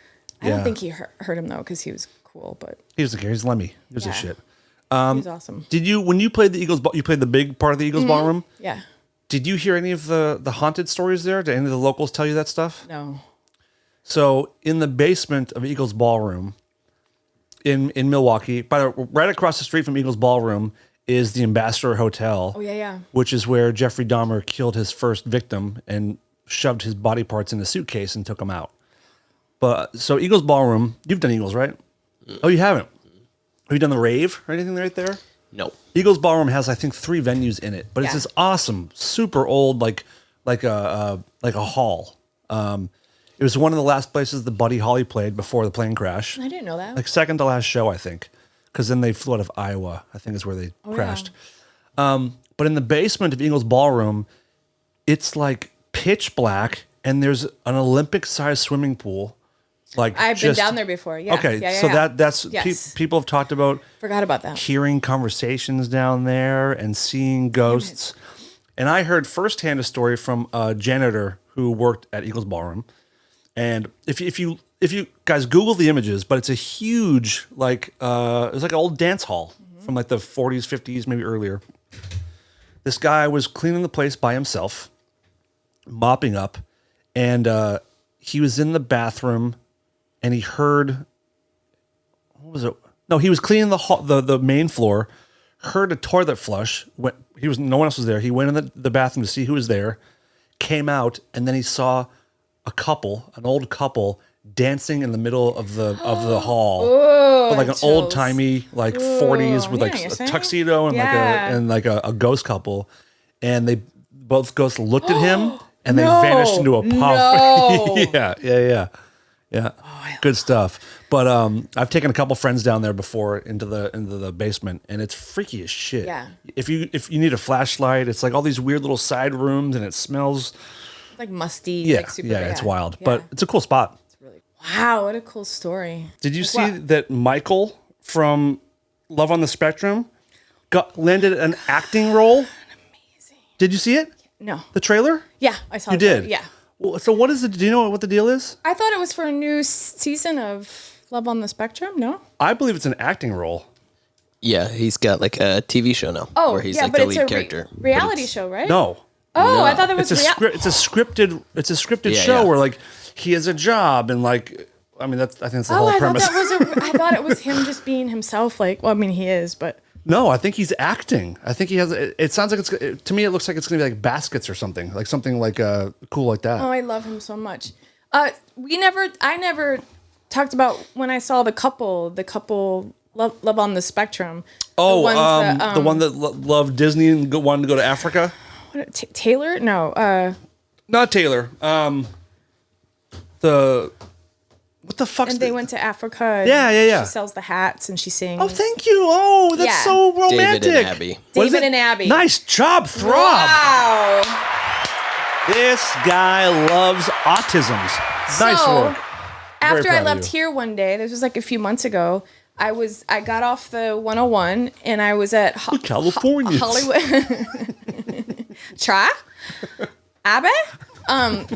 I don't think he hurt him though, because he was cool, but He was the guy. He's Lemmy. He was a Yeah. shit. he was awesome. Did you when you played the Eagles? You played the big part of the Eagles ballroom. Yeah. Did you hear any of the haunted stories there? Did any of the locals tell you that stuff? No. So in the basement of Eagles Ballroom in Milwaukee, right across the street from Eagles Ballroom is the Ambassador Hotel. Oh yeah. Which is where Jeffrey Dahmer killed his first victim and shoved his body parts in a suitcase and took them out. But so Eagles Ballroom, you've done Eagles, right? Oh, you haven't? Have you done the Rave or anything right there? No. Eagles Ballroom has, I think, 3 venues in it, but it's Yeah. this awesome, super old, like a hall. It was one of the last places that Buddy Holly played before the plane crash. I didn't know that. Like second to last show, I think, because then they flew out of Iowa. I think is where they crashed. But in the basement of Eagles Ballroom, it's like pitch black, and there's an Olympic-sized swimming pool. Like I've been down there before. Yeah. Okay, Yeah, so yeah. that's Yes. people have talked about Forgot about that. hearing conversations down there and seeing ghosts. And I heard firsthand a story from a janitor who worked at Eagles Ballroom. And if you guys Google the images, but it's a huge it's like an old dance hall from like the 40s, 50s, maybe earlier. This guy was cleaning the place by himself, mopping up, and he was in the bathroom, and he heard, what was it? No, he was cleaning the main floor, heard a toilet flush. No one else was there. He went in the bathroom to see who was there, came out, and then he saw an old couple, dancing in the middle of the hall, but like an chills. old timey like 40s with yeah, like you're a saying? tuxedo and Yeah. like a ghost couple, and they both ghosts looked at him and they vanished into a puff. No. Yeah. Good stuff. But I've taken a couple friends down there before into the basement, and it's freaky as shit. Yeah. If you need a flashlight, it's like all these weird little side rooms, and it smells. Like musty. Yeah, Like super it's bad. wild, Yeah. but it's a cool spot. Wow, what a cool story. Did you Like see what? that Michael from Love on the Spectrum landed an acting role? Amazing. Did you see it? No. The trailer? Yeah, I saw You the trailer. did? Yeah. Well, so what is it? Do you know what the deal is? I thought it was for a new season of Love on the Spectrum. No? I believe it's an acting role. Yeah, he's got like a TV show now. Oh, where he's yeah, like but the it's lead a character. But reality it's- show, right? No. Oh, No. I thought it was It's a scripted Yeah, show yeah. where like he has a job and like I mean, I think that's the whole premise. I thought it was him just being himself. Like, well, I mean, he is, but No, I think he's acting. I think he has. It sounds like to me, it looks like it's going to be like baskets or something like cool like that. oh, I love him so much. I never talked about when I saw the couple love on the spectrum. Oh, the ones the one that loved Disney and wanted to go to Africa. Taylor? No, Not Taylor. What the fuck? and they went to Africa. And Yeah. She sells the hats and she sings. Oh, thank you. Oh, that's Yeah. so romantic. David and Abby. What is David it? and Abby. Nice job, Throb. Wow. This guy loves autisms. Nice So, work. After proud I of left you. here one day, this was like a few months ago. I got off the 101 and I was at Californians. Hollywood. Try? Abby? On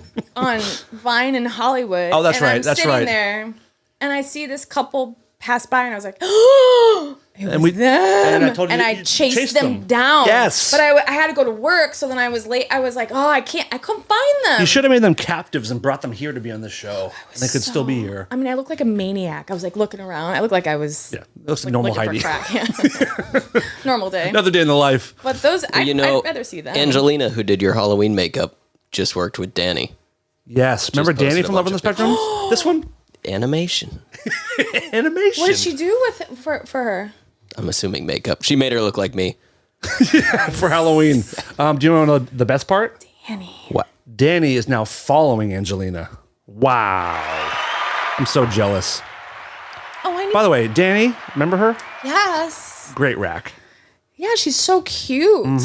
Vine in Hollywood. Oh, that's and right, I'm that's sitting right. there and I see this couple pass by and I was like, oh, it was them. and I told you and that I you chased chased them them. down. Yes. But I had to go to work, so then I was late. I was like, oh, I couldn't find them. You should have made them captives and brought them here to be on the show. And they could still be here. I mean, I look like a maniac. I was like looking around. I looked like I was Yeah, it looks like normal looking Heidi. for crack. Yeah. Normal day. Another day in the life. But those, You know, I'd rather see them. Angelina, who did your Halloween makeup, just worked with Danny. Yes. Remember posted Danny a from Love on bunch the of Spectrum? This one? Animation. Animation. What did she do for her? I'm assuming makeup. She made her look like me. For Halloween. Do you know the best part? Annie. What? Danny is now following Angelina. Wow. I'm so jealous. Oh, I By know. the way, Danny, remember her? Yes. Great rack. Yeah, she's so cute. And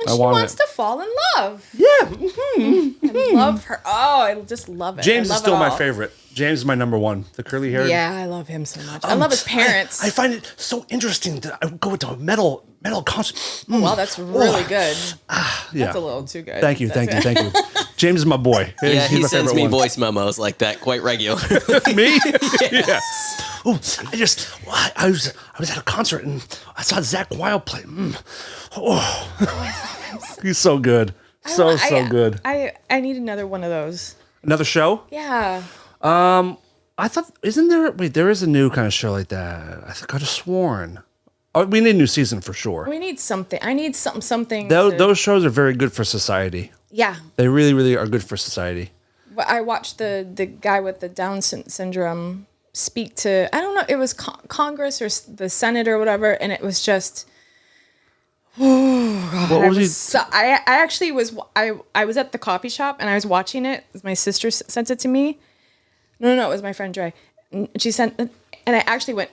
she want wants it. to fall in love. Yeah. I love her. Oh, I just love it. James I is love still it my all. favorite. James is my number one. The curly hair. Yeah, I love him so much. I love his parents. I find it so interesting that I would go to a metal concert. Well, that's really good. Yeah. That's a little too good. Thank you. James is my boy. Yeah, He's he my sends favorite me one. voice memos like that quite regularly. Me? Yeah. Oh, I was at a concert and I saw Zach Wilde play. Oh, he's so good. So good. I need another one of those. Another show? Yeah. I thought, isn't there? Wait, there is a new kind of show like that. I could have sworn. Oh, we need a new season for sure. We need something. I need something. Those shows are very good for society. Yeah. They really, really are good for society. But I watched the guy with the Down syndrome speak to, I don't know, it was Congress or the Senate or whatever, and it was just, What was he? I actually was, I was at the coffee shop and I was watching it. My sister sent it to me. No, it was my friend Dre. And she sent, and I actually went,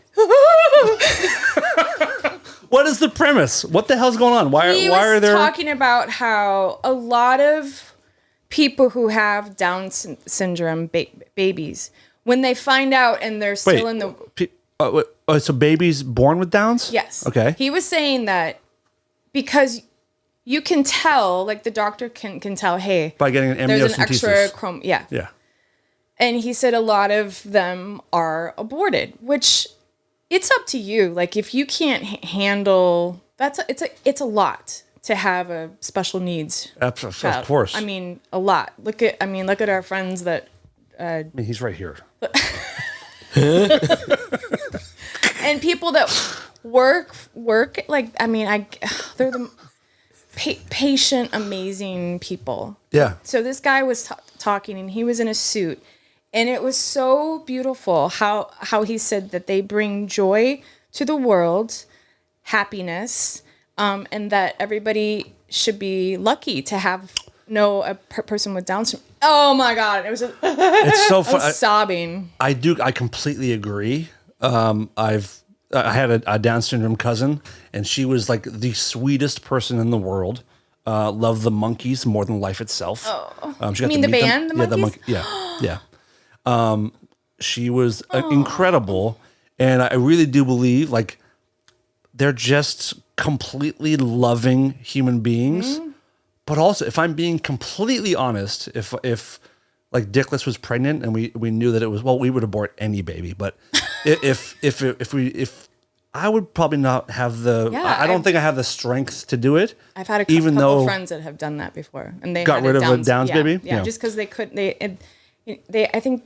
What is the premise? What the hell's going on? Why he are was there? talking about how a lot of people who have Down syndrome babies, when they find out and they're still in the So babies born with Downs? yes, Okay. He was saying that because you can tell, like the doctor can tell, hey, By getting an there's an amniocentesis. extra yeah. Yeah. And he said a lot of them are aborted, which it's up to you. Like if you can't handle it's a lot to have a special needs Of child. course. I mean, a lot. Look at our friends that I mean, he's right here. and people that work like I mean they're the patient, amazing people. Yeah. So this guy was talking and he was in a suit. And it was so beautiful how he said that they bring joy to the world, happiness, and that everybody should be lucky to have a person with Down syndrome. Oh my God! It was It's so I fun. was sobbing. I completely agree. I had a Down syndrome cousin, and she was like the sweetest person in the world. Loved the monkeys more than life itself. Oh, she you got mean to the meet band, them. the Yeah, Monkeys? Yeah. She was incredible, and I really do believe like they're just completely loving human beings. But also, if I'm being completely honest, if like Dickless was pregnant and we knew that it was, well, we would abort any baby. But if I would probably not have the, Yeah, I don't think I have the strength to do it. I've had a even couple though friends that have done that before, and they got had rid of a Downs yeah, baby? Yeah, Yeah. just because they could. They I think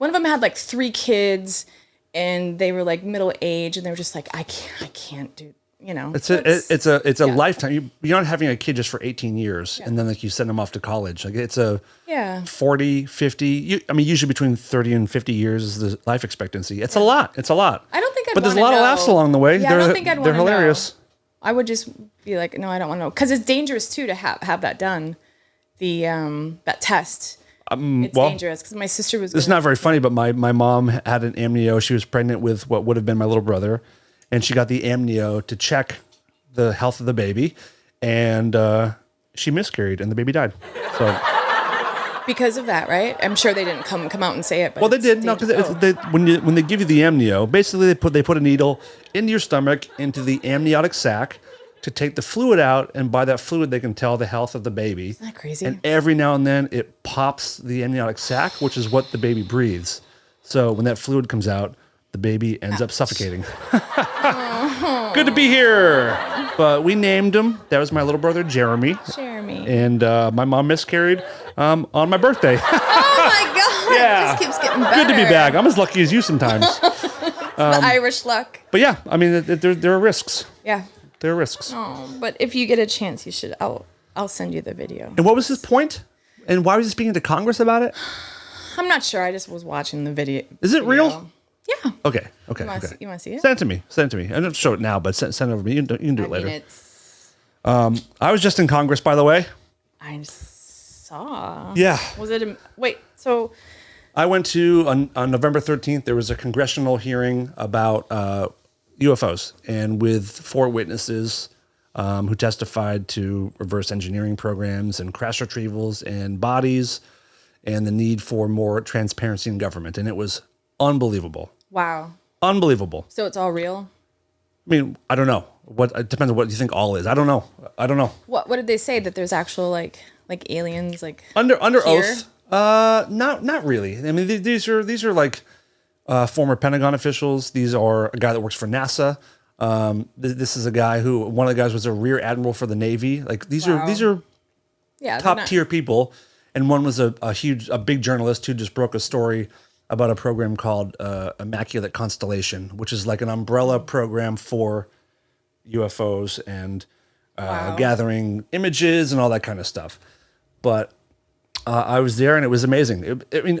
One of them had like 3 kids, and they were like middle age, and they were just like, I can't do. You know, it's a lifetime. You're not having a kid just for 18 years and then like you send them off to college. Like it's a 40, 50. I mean, usually between 30 and 50 years is the life expectancy. It's a lot. It's a lot. I don't think But there's a lot of laughs along the way. Yeah, I don't think I'd want to know. They're hilarious. I would just be like, no, I don't want to know. Because it's dangerous too to have that done. The that test. It's dangerous because my sister was. It's not very funny, but my mom had an amnio. She was pregnant with what would have been my little brother. And she got the amnio to check the health of the baby, and she miscarried, and the baby died. So because of that, right? I'm sure they didn't come out and say it. But well, they did. No, because when they give you the amnio, basically they put a needle into your stomach into the amniotic sac to take the fluid out, and by that fluid they can tell the health of the baby. Isn't that crazy? And every now and then it pops the amniotic sac, which is what the baby breathes. So when that fluid comes out, the baby ends up suffocating. Good to be here. But we named him. That was my little brother, Jeremy. And my mom miscarried on my birthday. Oh my God. Yeah. It just keeps getting better. Good to be back. I'm as lucky as you sometimes. The Irish luck. But yeah, I mean, there are risks. Yeah. There are risks. Oh, but if you get a chance, you should. I'll send you the video. And what was his point? And why was he speaking to Congress about it? I'm not sure. I just was watching the video. Is it real? Yeah. Okay. You want to see it? Send it to me. I don't show it now, but send it over to me. You can do it later. It's. I was just in Congress, by the way. I saw. Yeah. Was it? Wait. So. I went to on November 13th. There was a congressional hearing about UFOs, and with 4 witnesses who testified to reverse engineering programs and crash retrievals and bodies, and the need for more transparency in government, and it was unbelievable. Wow. Unbelievable. So it's all real? I mean, I don't know. It depends on what you think all is. I don't know. What did they say? That there's actual like aliens like under here? oath? Not really. I mean, these are like former Pentagon officials. These are a guy that works for NASA. This is a guy who one of the guys was a rear admiral for the Navy. Like these are top tier people. And one was a big journalist who just broke a story about a program called Immaculate Constellation, which is like an umbrella program for UFOs and gathering images and all that kind of stuff. But I was there and it was amazing. I mean,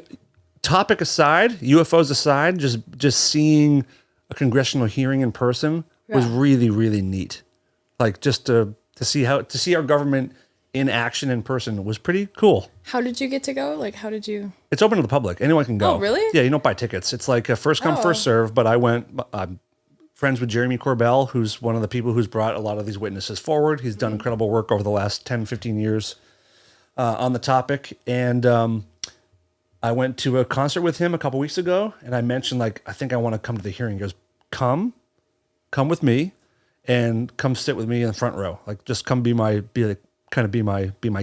topic aside, UFOs aside, just seeing a congressional hearing in person was really, really neat. Like just to see our government in action in person was pretty cool. How did you get to go? Like, how did you? It's open to the public. Anyone can go. Oh, really? Yeah, you don't buy tickets. It's like a first come, first serve. But I went, I'm friends with Jeremy Corbell, who's one of the people who's brought a lot of these witnesses forward. He's done incredible work over the last 10, 15 years on the topic. And I went to a concert with him a couple weeks ago. And I mentioned, like, I think I want to come to the hearing. He goes, come with me and come sit with me in the front row. Like, just come be my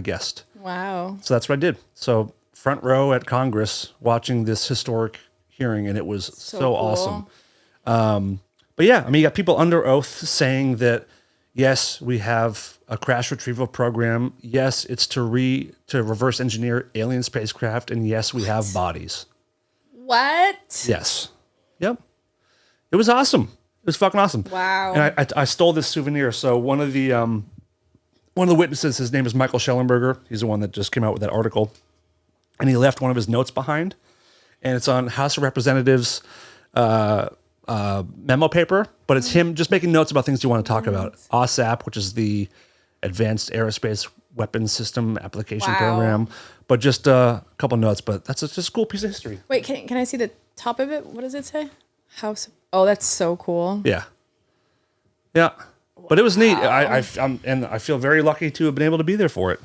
guest. Wow. So that's what I did. So front row at Congress watching this historic hearing, and it was so cool. awesome. But yeah, I mean, you got people under oath saying that, yes, we have a crash retrieval program. Yes, it's to reverse engineer alien spacecraft. And yes, we have bodies. What? Yes. Yep. It was awesome. It was fucking awesome. Wow. And I stole this souvenir. So one of the witnesses, his name is Michael Schellenberger. He's the one that just came out with that article. And he left one of his notes behind. And it's on House of Representatives memo paper. But it's him just making notes about things you want to talk about. OSAP, which is the Advanced Aerospace Weapons System Application Program. But just a couple notes. But that's just a cool piece of history. Wait, can I see the top of it? What does it say? House. Oh, that's so cool. Yeah. Yeah. But it was neat. I feel very lucky to have been able to be there for it.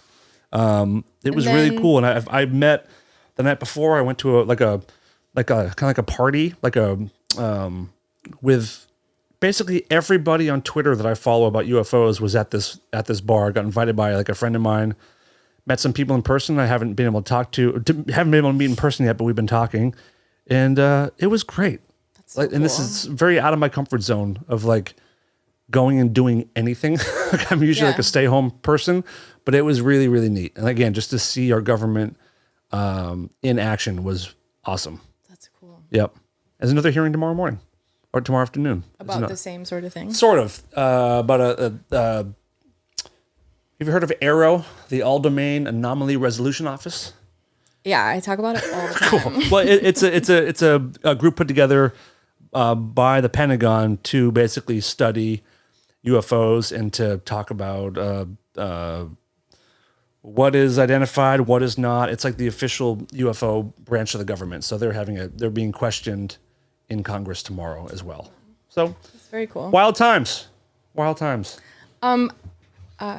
It was really cool. And I met the night before. I went to a kind of like a party, with basically everybody on Twitter that I follow about UFOs was at this bar. I got invited by like a friend of mine. Met some people in person I haven't been able to talk to. Haven't been able to meet in person yet, but we've been talking, and it was great. That's so cool. And this is very out of my comfort zone of like going and doing anything. Like I'm usually like a stay-home person, but it was really, really neat. And again, just to see our government in action was awesome. That's Yep. There's another hearing tomorrow morning or tomorrow afternoon. About the same sort of thing. Sort of. About have you heard of ARROW, the All Domain Anomaly Resolution Office? Yeah, I talk about it all the time. Cool. Well, it's a group put together by the Pentagon to basically study UFOs and to talk about what is identified, what is not. It's like the official UFO branch of the government. So they're being questioned in Congress tomorrow as well. So It's very cool. wild times. Wild times.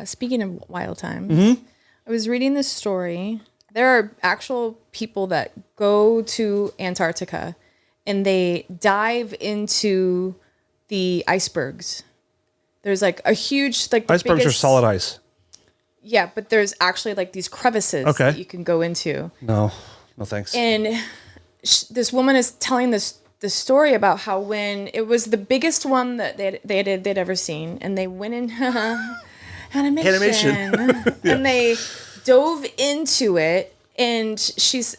Speaking of wild times, Mm-hmm. I was reading this story. There are actual people that go to Antarctica and they dive into the icebergs. There's like a huge the Icebergs are biggest, solid ice. Yeah, but there's actually like these crevices Okay. that you can go into. No thanks. And this woman is telling this story about how when it was the biggest one that they'd ever seen, and they went in animation. And they dove into it, and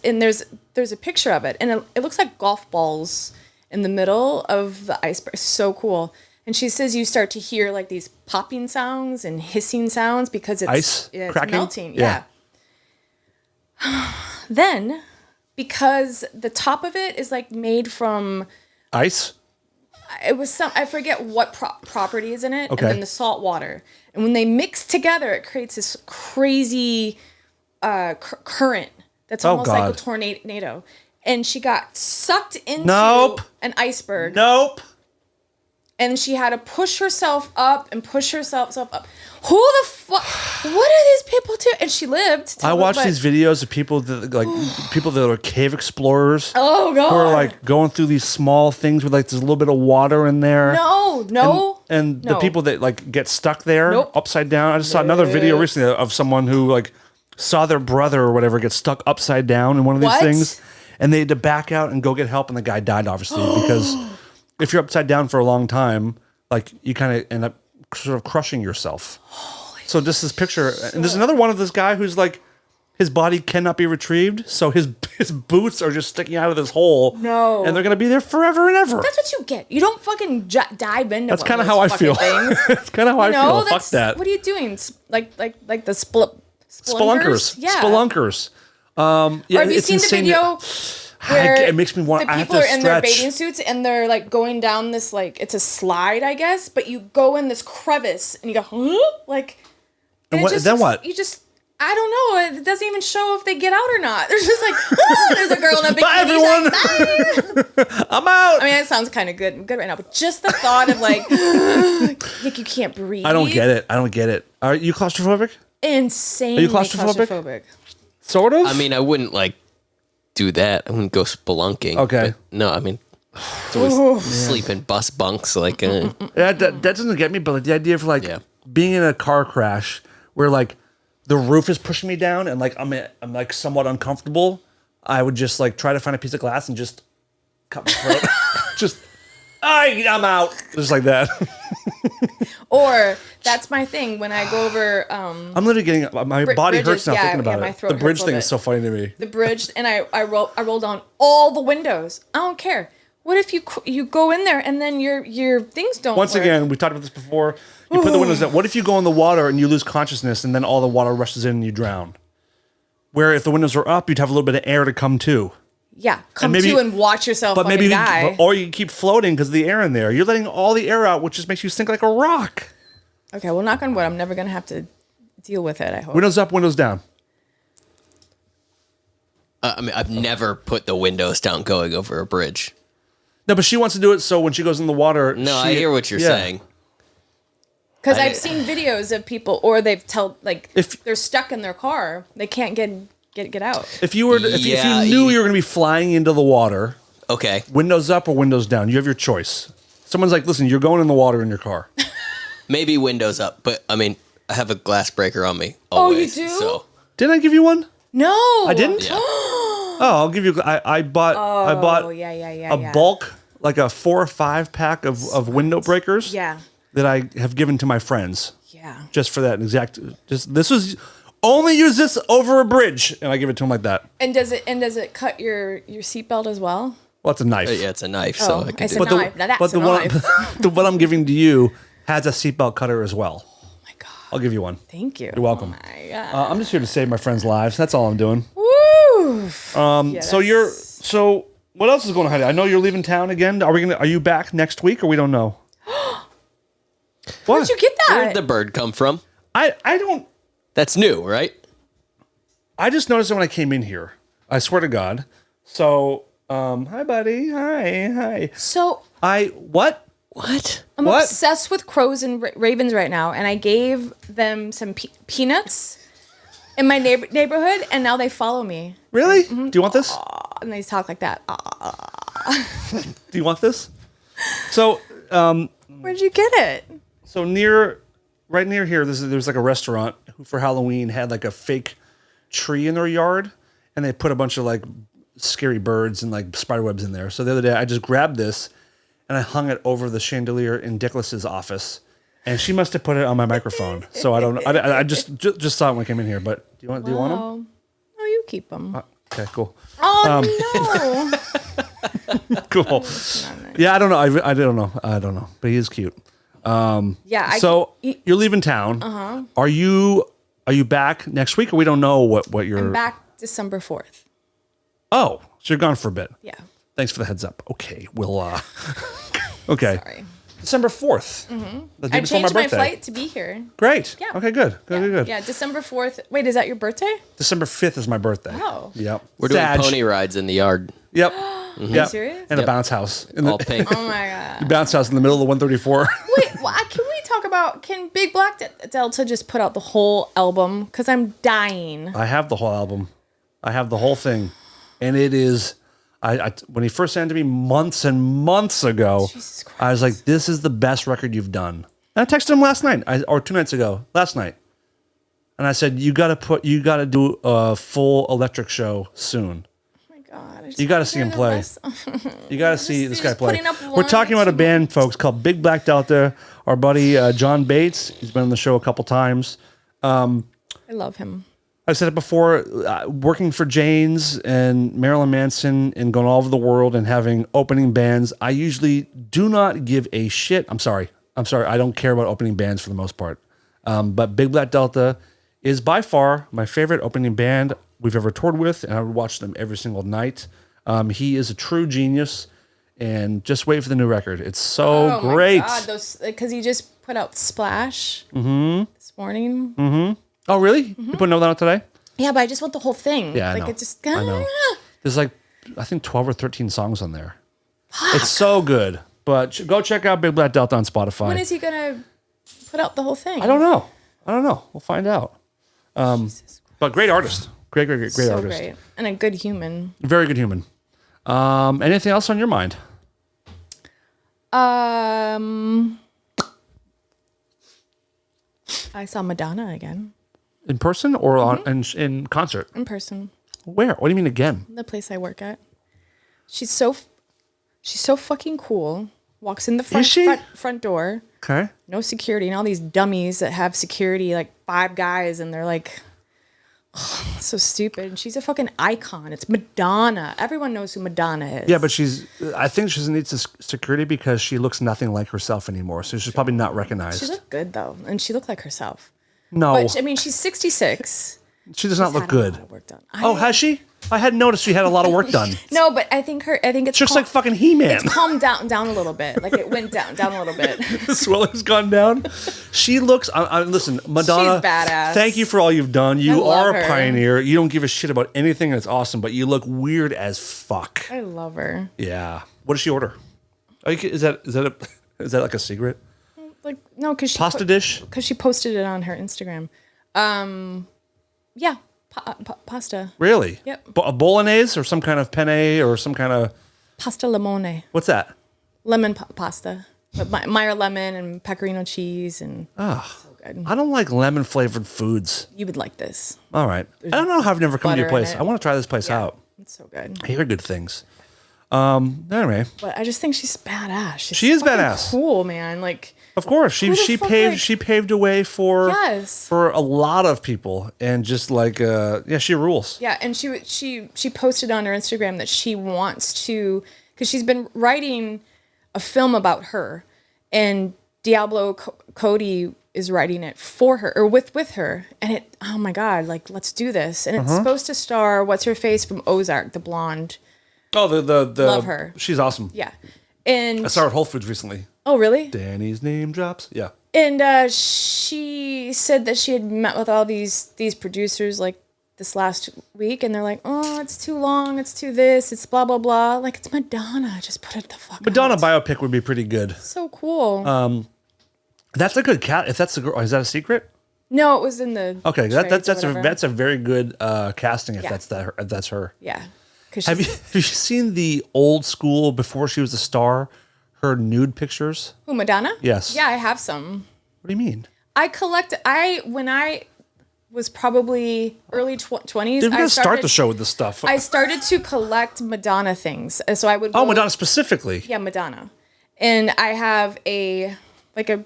there's a picture of it, and it looks like golf balls in the middle of the iceberg. So cool. And she says you start to hear like these popping sounds and hissing sounds because it's cracking? melting. Yeah. Then, because the top of it is like made from, Ice? it was I forget what property is in it, Okay. and then the salt water. And when they mix together, it creates this crazy current that's almost like a God. tornado. And she got sucked into Nope. an iceberg. Nope. And she had to push herself up and push herself up. Who the fuck? What are these people do? And she lived. I watch these videos of people people that are cave explorers. Oh god. Who are like going through these small things with like there's a little bit of water in there. No. And the people that like get stuck there Nope. upside down. I just saw another video recently of someone who like saw their brother or whatever get stuck upside down in one of these What? things, and they had to back out and go get help, and the guy died obviously because if you're upside down for a long time, like you kind of end up sort of crushing yourself. So just this picture, and there's another one of this guy who's like, his body cannot be retrieved, so his boots are just sticking out of this hole. No. And they're gonna be there forever and ever. That's what you get. You don't fucking dive into. That's kind of how I feel. That's kind of how I feel. Fuck that. What are you doing? Like the spelunkers? Spelunkers. Yeah. Spelunkers. Yeah, Or have you it's seen insane the video where it makes me want. the I have people to are in their stretch. bathing suits and they're like going down this like it's a slide, I guess, but you go in this crevice and you go like. And it what, just then looks- what? You just. I don't know. It doesn't even show if they get out or not. There's just like, there's a girl in a bikini. Bye, She's everyone. like, bye. I'm out. I mean, it sounds kind of good right now, but just the thought of like you can't breathe. I don't get it. Are you claustrophobic? Insanely claustrophobic? Sort of. I mean, I wouldn't like do that. I wouldn't go spelunking. Okay. but no, I mean, it's always sleep in bus bunks. Like, Yeah, that doesn't get me, but like the idea of like Yeah. being in a car crash where like the roof is pushing me down and like I'm like somewhat uncomfortable, I would just like try to find a piece of glass and just cut my throat. Just I'm out. Just like that. Or that's my thing when I go over I'm literally getting my body bridges, hurts now yeah, thinking about yeah, my it. throat The bridge hurts a thing little is so funny to me. the bridge, and I roll down all the windows. I don't care. What if you go in there and then your things don't Once work? again, we talked about this before. You put the windows down. What if you go in the water and you lose consciousness and then all the water rushes in and you drown? Where if the windows were up, you'd have a little bit of air to come to. Yeah, come maybe- to and watch yourself But fucking maybe, die. or you keep floating because of the air in there. You're letting all the air out, which just makes you sink like a rock. Okay, well, knock on wood. I'm never gonna have to deal with it. I hope. Windows up, windows down. I mean, I've never put the windows down going over a bridge. No, but she wants to do it so when she goes in the water. No, I hear what you're yeah. saying. Because I I've did- seen videos of people, or they've told like If- they're stuck in their car, they can't get out. If you were, if Yeah, you knew you were going to be flying into the water, Okay. windows up or windows down, you have your choice. Someone's like, "Listen, you're going in the water in your car." Maybe windows up, but I mean, I have a glass breaker on me Oh, you always. do? So, Didn't I give you one? No, I didn't. yeah. Oh, I'll give you. I bought. I bought. Oh yeah, a bulk, like a 4 or 5 pack of window breakers. Yeah, That I have given to my friends yeah. just for that exact. Just this was only use this over a bridge, and I give it to them like that. And does it cut your seatbelt as well? Well, it's a knife. Yeah, it's a knife. So I I could said But the, knife. Now that's but the a one, knife. the one I'm giving to you has a seatbelt cutter as well. Oh my God. I'll give you one. Thank you. You're welcome. Oh my God. I'm just here to save my friends' lives. That's all I'm doing. Woo. So what else is going on, Heidi? I know you're leaving town again. Are you back next week or we don't know? Where'd you get that? Where'd the bird come from? I don't. That's new, right? I just noticed it when I came in here. I swear to God. So, hi, buddy. Hi. So What? What? I'm What? obsessed with crows and ravens right now, and I gave them some peanuts in my neighborhood, and now they follow me, Really? Do you want this? and they talk like that. Do you want this? So, Where'd you get it? so right near here, there's like a restaurant who for Halloween had like a fake tree in their yard, and they put a bunch of like scary birds and like spider webs in there. So the other day, I just grabbed this and I hung it over the chandelier in Dickless's office, and she must have put it on my microphone. So I don't know. I just saw it when I came in here. But do you want them? Oh, you keep them. Okay, cool. Oh no! Cool. Yeah, I don't know. I don't know. But he is cute. Yeah. So you're leaving town. Uh-huh. Are you back next week, or we don't know what you're? I'm back December 4th. Oh, so you're gone for a bit. Yeah. Thanks for the heads up. Okay, we'll. Okay. Sorry. December 4th. Mm-hmm. The day I before changed my my birthday. flight to be here. Great. Yeah. Okay. Good. Yeah, December 4th. Wait, is that your birthday? December 5th is my birthday. Oh. Yep. We're doing Sag. pony rides in the yard. Yep. Yep. serious? And a bounce house. In All the pink. Oh my God. bounce house in the middle of the 134. Wait, can we talk about, can Big Black Delta just put out the whole album? Because I'm dying. I have the whole album. I have the whole thing, and it is. When he first sent it to me months and months ago, Jesus Christ. I was like, "This is the best record you've done." And I texted him last night, or 2 nights ago, last night, and I said, "You got to do a full electric show soon. Oh my God. I just You got to wanna see hear him the play. rest. You got to see this guy just play." putting up We're talking about a one, band, folks, called Big Black Delta. Our buddy John Bates, he's been on the show a couple times. I love him. I've said it before, working for Jane's and Marilyn Manson and going all over the world and having opening bands, I usually do not give a shit. I'm sorry. I don't care about opening bands for the most part. But Big Black Delta is by far my favorite opening band we've ever toured with, and I would watch them every single night. He is a true genius, and just wait for the new record. It's so great. My God, because he just put out Splash this morning. Oh, really? You put another out today? Yeah, but I just want the whole thing. Yeah, I like know. it just. I know. There's like, I think 12 or 13 songs on there. It's so good. But go check out Big Black Delta on Spotify. When is he gonna put out the whole thing? I don't know. We'll find out. But great artist. Great So artist. great and a good human. Very good human. Anything else on your mind? I saw Madonna again In person or in concert? in person. Where? What do you mean again? The place I work at. She's so fucking cool. Walks in the Is she? front door. Okay. No security, and all these dummies that have security, like 5 guys, and they're like, so stupid. And she's a fucking icon. It's Madonna. Everyone knows who Madonna is. Yeah, but I think she needs security because she looks nothing like herself anymore. So she's probably not recognized. She looked good though, and she looked like herself. No, But I mean, she's 66. she does not look Had a lot good. of work done. Oh, has she? I hadn't noticed she had a lot of work done. No, but I think it's Just like fucking He-Man. It's calmed down a little bit. Like it went down a little bit. The swelling's gone down. She looks. Listen, Madonna. She's badass. Thank you for all you've done. You I love are a her. pioneer. You don't give a shit about anything, and it's awesome. But you look weird as fuck. I love her. Yeah. What does she order? Is that like a secret? Like no, because she Pasta dish? because she posted it on her Instagram. Yeah, pasta. Really? Yep. A bolognese or some kind of penne or some kind of Pasta limone. what's that? Lemon pasta. With Meyer lemon and pecorino cheese and so good. I don't like lemon flavored foods. You would like this. All right. I don't know how I've never come to your butter in place. it. I want to try this place out. It's so good. I hear good things. Anyway, But I just think she's badass. She is fucking badass. Cool, man. Like of course, she the fuck, paved a way for Yes. for a lot of people, and just like she rules. yeah, and she posted on her Instagram that she wants to because she's been writing a film about her, and Diablo Cody is writing it for her or with her, and it. Oh my God! Like, let's do this, and it's supposed to star what's her face from Ozark, the blonde. Oh, the Love her. She's awesome. Yeah, and I saw her at Whole Foods recently. Oh, really? Danny's name drops. Yeah. And she said that she had met with all these producers like this last week, and they're like, "Oh, it's too long. It's too this. It's blah blah blah." Like, it's Madonna. Just put it the fuck. Madonna out. biopic would be pretty good. So cool. That's a good cat. If that's the girl, is that a secret? No, it was in the. Okay, trades or that's whatever. a very good casting. If Yeah. that's her. Yeah. Have you seen the old school before she was a star? Her nude pictures. Who, Madonna? Yes. Yeah, I have some. What do you mean? When I was probably early 20s. We're gonna start the show with this stuff. I started to collect Madonna things, so I would. Oh, Madonna specifically. Yeah, Madonna, and I have a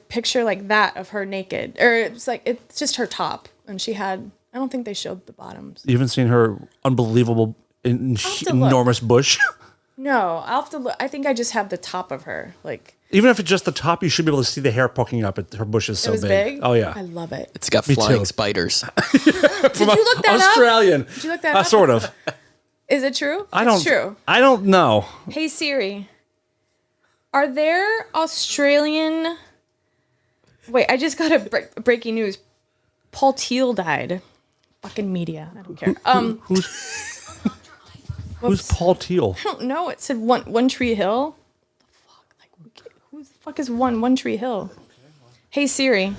picture like that of her naked, or it's just her top, and she had. I don't think they showed the bottoms. You haven't seen her unbelievable, enormous bush. No, I'll have to look. I think I just have the top of her. Like, Even if it's just the top, you should be able to see the hair poking up. Her bush is so it was big. Oh yeah, I love it. It's got Me flying too. spiders. Did you look that Australian. up? Did you look that up? Sort of. Is it true? I don't. It's true. I don't know. Hey Siri, are there Australian? Wait, I just got a breaking news. Paul Teal died. Fucking media. I don't care. Who's Paul Teal? I don't know. It said One Tree Hill. The fuck? Like, who the fuck is One Tree Hill? Hey Siri.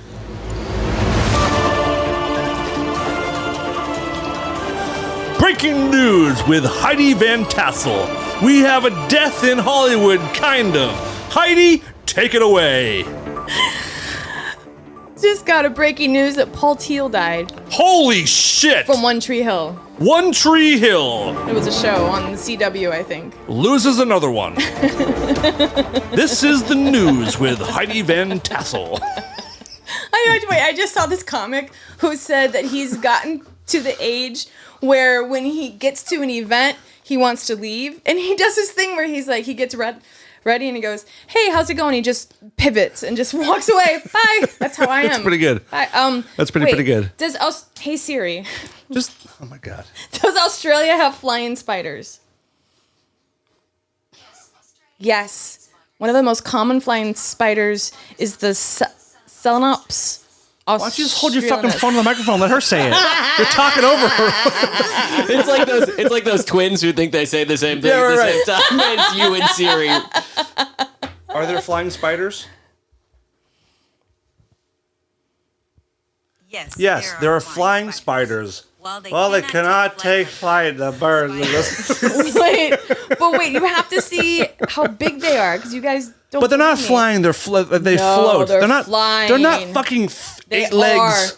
Breaking news with Heidi Van Tassel. We have a death in Hollywood, kind of. Heidi, take it away. Just got a breaking news that Paul Teal died Holy shit! from One Tree Hill. One Tree Hill It was a show on the CW, I think. loses another one. This is the news with Heidi Van Tassel. I just saw this comic who said that he's gotten to the age where when he gets to an event, he wants to leave. And he does this thing where he's like, he gets ready and he goes, "Hey, how's it going?" He just pivots and just walks away. Bye. That's how I am. That's pretty good. Bye. That's pretty good. Hey Siri, Just, oh my God. does Australia have flying spiders? Yes. One of the most common flying spiders is the Selenops. Why don't you just hold your fucking phone to the microphone and let her say it? You're talking over her. It's like those twins who think they say the same thing Yeah, at the right. same time. It's you and Siri. Are there flying spiders? Yes, there are flying spiders. Well, they cannot take flight. The birds. Wait, you have to see how big they are because you guys don't. But they're not believe me. flying. They float. they're not flying. They're not fucking They eight legs. are.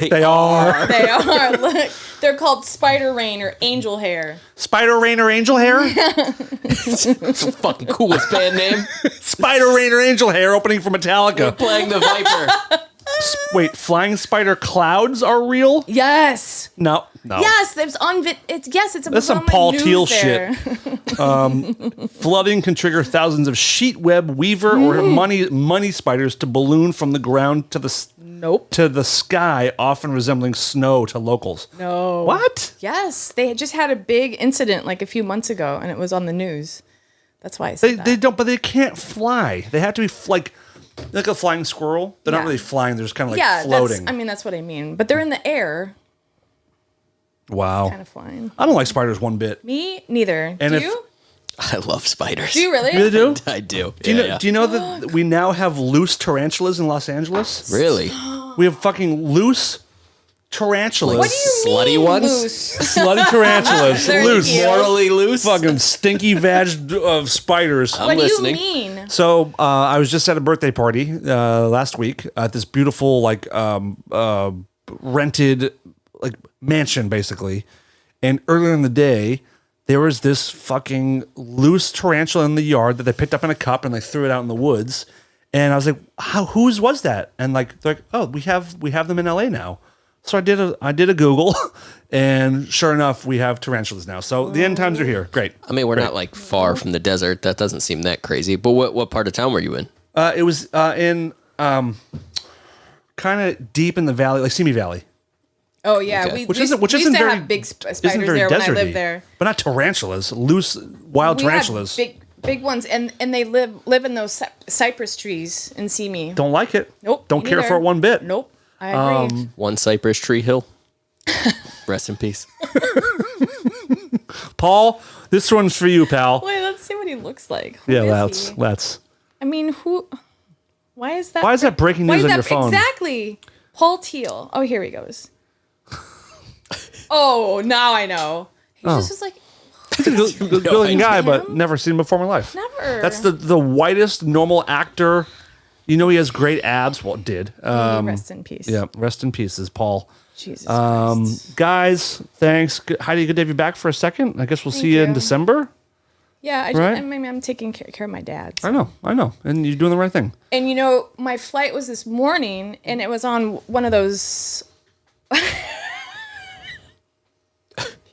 They are. They are. Look, they're called spider rain or angel hair. Spider Rain or Angel Hair? It's the fucking coolest band name. Spider Rain or Angel Hair opening for Metallica. Playing the Viper. Wait, flying spider clouds are real? Yes. No. Yes, there's it's a. That's some on my Paul news Teal there. shit. Flooding can trigger thousands of sheet web, weaver, or money spiders to balloon from the ground to the Nope. to the sky, often resembling snow to locals. No. What? Yes, they had just had a big incident like a few months ago, and it was on the news. That's why I said that. They don't, but they can't fly. They have to be like a flying squirrel. They're not Yeah. really flying. They're just kind of like floating. That's what I mean. But they're in the air, Wow. kind of flying. I don't like spiders one bit. Me neither. And Do if- you? I love spiders. Do you really? You really do? I do. Do you know that we now have loose tarantulas in Los Angeles? Really? We have fucking loose tarantulas. What do you Slutty mean, ones? loose? Slutty tarantulas. They're Loose. cute. Morally loose? Fucking stinky vag of spiders. I'm What listening. do you mean? So I was just at a birthday party last week at this beautiful rented mansion basically, and earlier in the day there was this fucking loose tarantula in the yard that they picked up in a cup and they threw it out in the woods, and I was like, whose was that? And they're like, oh, we have them in LA now. So I did a Google, And sure enough, we have tarantulas now. So the end times are here. Great. I mean, we're not like far from the desert. That doesn't seem that crazy. But what part of town were you in? It was in kind of deep in the valley, like Simi Valley. Oh yeah, Okay. Which we isn't used to very, have big spiders isn't very there when I deserty, lived there. but not tarantulas, loose wild We had tarantulas. big ones, and they live in those cypress trees in Simi. Don't like it. Nope. Don't me care neither. for it one bit. Nope. I agree. One Cypress Tree Hill. Rest in peace. Paul, this one's for you, pal. Wait, let's see what he looks like. Who Yeah, is he? let's. I mean, who? Why is that? Why is that breaking why news is on that, your phone? Exactly. Paul Teal. Oh, here he goes. Oh, now I know. He just was like, Good-looking guy, but him? never seen him before in my life. Never. That's the whitest normal actor. You know he has great abs. Well, did. rest in peace. Yeah, rest in pieces, Paul. Jesus Christ. Guys, thanks. Heidi, good to have you back for a second. I guess we'll see Thank you in you. December. Yeah, right? I'm taking care of my dad. I know. And you're doing the right thing. And my flight was this morning, and it was on one of those.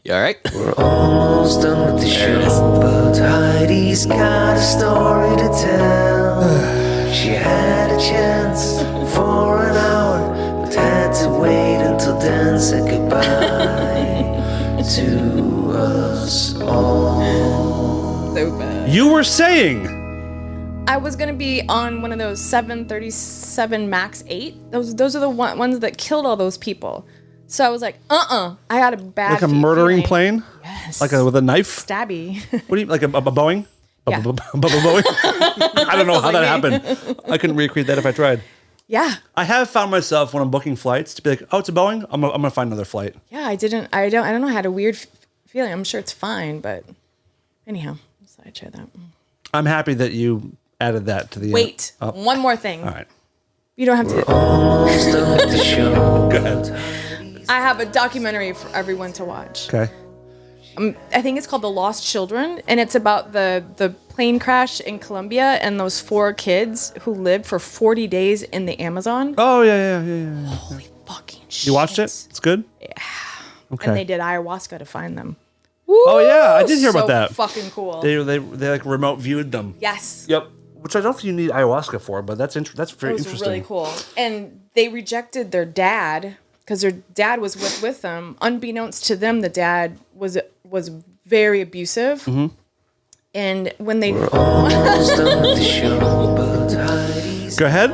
You all right? We're almost done with the show, but Heidi's got a story to tell. She had a chance for an hour, but had to wait until Dan said goodbye to us all. So bad. You were saying. I was gonna be on one of those 737 Max 8. Those are the ones that killed all those people. So I was like, I had a bad Like a murdering feeling. plane? Yes. Like with a knife? Stabby. What do you like a Boeing? Yeah. Boeing? I don't know how that like me. happened. I couldn't recreate that if I tried. Yeah. I have found myself when I'm booking flights to be like, oh, it's a Boeing. I'm gonna find another flight. Yeah, I don't know. I had a weird feeling. I'm sure it's fine, but anyhow, so I tried that. I'm happy that you added that to the Wait, Oh, one more thing. all right. You don't have to. Almost done with the show. Go ahead. I have a documentary for everyone to watch. Okay. I think it's called The Lost Children, and it's about the plane crash in Colombia and those 4 kids who lived for 40 days in the Amazon. Oh yeah. Holy fucking shit. You watched it? It's good. Yeah. Okay. And they did ayahuasca to find them. Oh yeah, I did hear about So that. fucking cool. They like remote viewed them. Yes. Yep. Which I don't think you need ayahuasca for, but that's very It was interesting. really cool. And they rejected their dad because their dad was with them. Unbeknownst to them, the dad was very abusive. Mm-hmm. And when they Almost done with the show, but Heidi's Go ahead.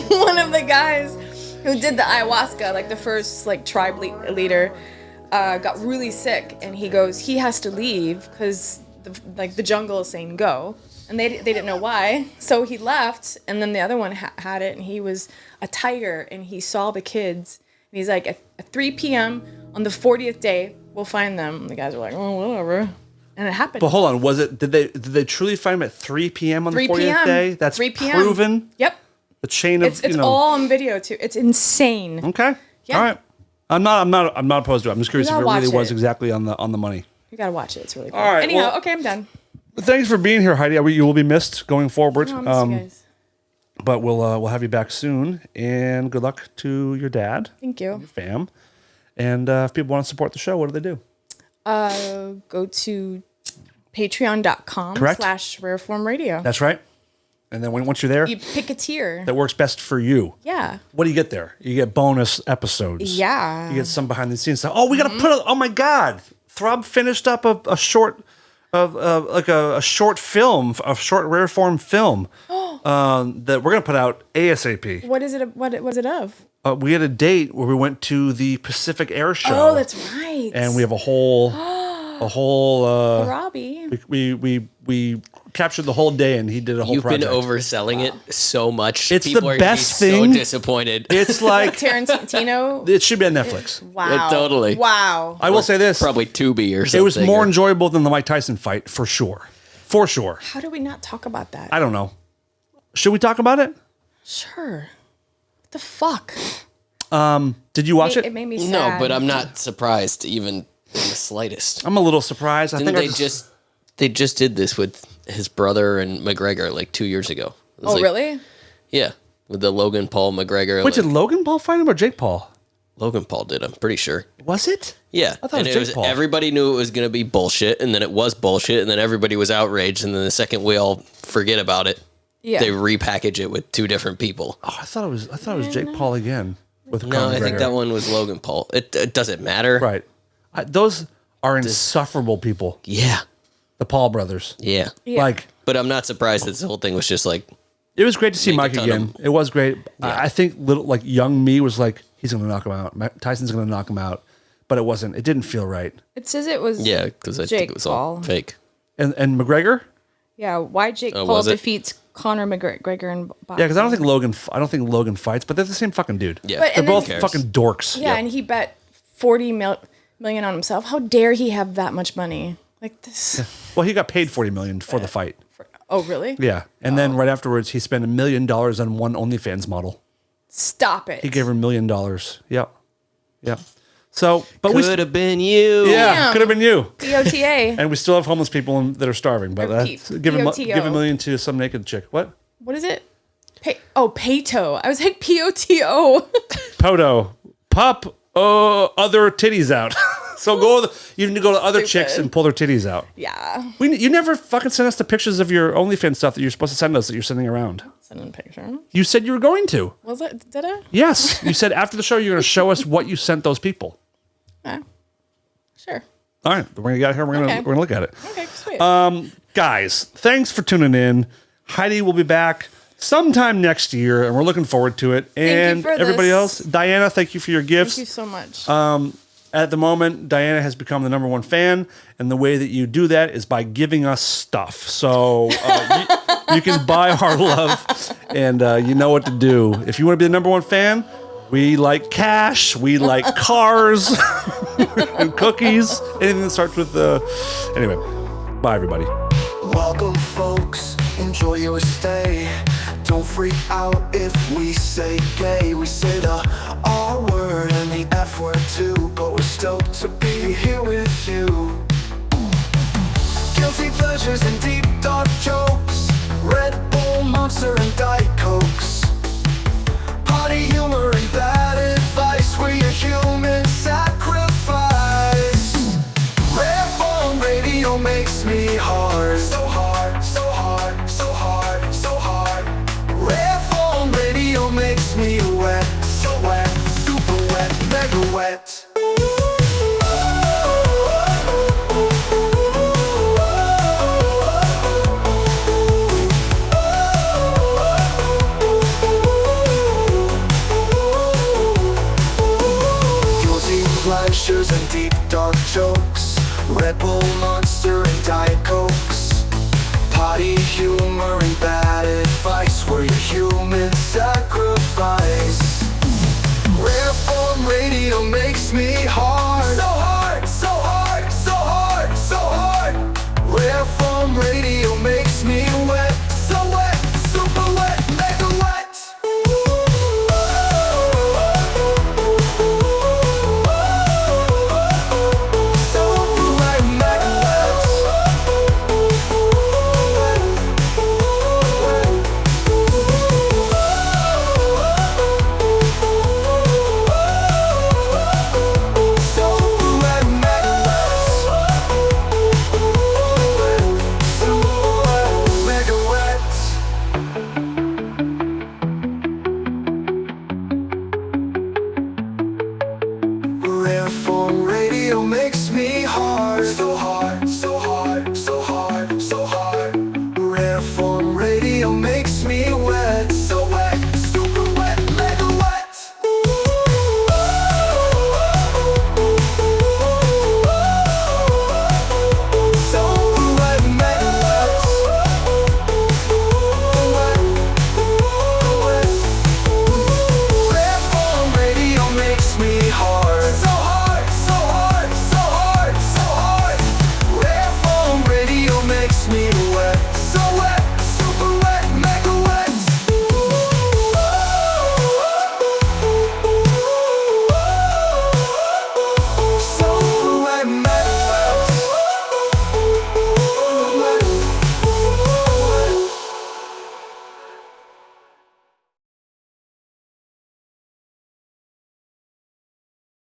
one of the guys who did the ayahuasca, like the first tribe leader, got really sick, and he has to leave because the jungle is saying go, and they didn't know why, so he left, and then the other one had it, and he was a tiger, and he saw the kids, and he's like, at 3 p.m. on the 40th day, we'll find them. And the guys were like, oh, whatever, and it happened. But hold on, did they truly find him at 3 p.m. on the 3 40th p.m. day? That's 3 p.m. proven. Yep. The chain of It's all on video too. It's insane. Okay. Yeah. All right. I'm not opposed to it. I'm just curious if gotta it really watch was it. exactly on the money. You gotta watch it. It's really cool. All right, Anyhow, well- okay, I'm done. Thanks for being here, Heidi. You will be missed going forward. Oh, I miss you guys. But we'll have you back soon, and good luck to your dad, Thank you. your fam. And if people want to support the show, what do they do? Go to patreon.com Correct. /rareformradio. That's right. And then once you're there, You pick a tier. that works best for you. Yeah. What do you get there? You get bonus episodes. Yeah. You get some behind the scenes stuff. Oh, we got to put. Oh my God, Throb finished up a short, a short film, a short rare form film that we're gonna put out ASAP. What is it? What was it of? We had a date where we went to the Pacific Air Show. Oh, that's right. And we have a whole. Robbie. We captured the whole day, and he did a whole You've project. been overselling it so much. It's the People are gonna be best thing. So disappointed. It's like Tarantino. it should be on Netflix. Wow. totally. Wow. I will say this: Probably Tubi or something. it was more or- enjoyable than the Mike Tyson fight, for sure. For sure. How do we not talk about that? I don't know. Should we talk about it? Sure. What the fuck? Did you watch It it? made me sad. No, but I'm not surprised even in the slightest. I'm a little surprised. I Didn't think they just did this with his brother and McGregor like 2 years ago. It was Oh, like- really? Yeah, with the Logan Paul McGregor. Wait, like, did Logan Paul fight him or Jake Paul? Logan Paul did, I'm pretty sure. Was it? Yeah. I thought and it was Jake Paul. everybody knew it was going to be bullshit, and then it was bullshit, and then everybody was outraged, and then the second we all forget about it, Yeah. they repackage it with two different people. Oh, I thought it was Jake Paul again with No, Conor I think McGregor. that one was Logan Paul. It doesn't matter. Right. Those are insufferable people. Yeah. The Paul brothers. Yeah. Yeah. Like, But I'm not surprised that this whole thing was just like, it was great to see Make a Mike ton of again. It was great. I think young me was like, he's going to knock him out. Tyson's going to knock him out. But it wasn't. It didn't feel right. It says it was yeah, because I Jake think it was all Paul. fake. And McGregor? Yeah, why Jake Paul was it? defeats Conor McGregor in boxing. Yeah, because I don't think Logan fights, but they're the same fucking dude. Yeah. But- They're and then- both Who cares? fucking dorks. Yeah, and he bet 40 million on himself. How dare he have that much money? Like this. Well, he got paid $40 million for the fight. Oh, really? Yeah. And then right afterwards, he spent $1 million on one OnlyFans model. Stop it. He gave her $1 million. Yeah. Yeah. So, but we. Could have been you. Yeah, Damn. could have been you. POTA. And we still have homeless people that are starving. But Or that's, give a POTO. $1 million to some naked chick. What? What is it? Pato. I was like POTO. Poto. Pop other titties out. So you need to go to other chicks Stupid. and pull their titties out. Yeah. You never fucking sent us the pictures of your OnlyFans stuff that you're supposed to send us that you're sending around. Send in a picture. You said you were going to. Was it? Did I? Yes. You said after the show you're going to show us what you sent those people. Yeah. Sure. All right. We're going to get here. We're going Okay. to look at it. Okay, sweet. Guys, thanks for tuning in. Heidi will be back sometime next year, and we're looking forward to it. And for everybody this. else, Diana, thank you for your gifts. Thank you so much. At the moment, Diana has become the #1 fan, and the way that you do that is by giving us stuff. So you can buy our love, and you know what to do. If you want to be the #1 fan, we like cash, we like cars, and cookies, anything that starts with Anyway, bye, everybody. Welcome, folks. Enjoy your stay. Don't freak out if we say gay. We say the R word and the F word too, but we're stoked to be here with you. Guilty pleasures and deep dark jokes. Red Bull, Monster, and Diet Cokes. Potty humor and bad advice. We're your human sacrifice. Red Bone Radio makes me hard. So hard, so hard, so hard, so hard. Red Bone Radio makes me wet. So wet, super wet, mega wet. Guilty pleasures and deep dark jokes. Red Bull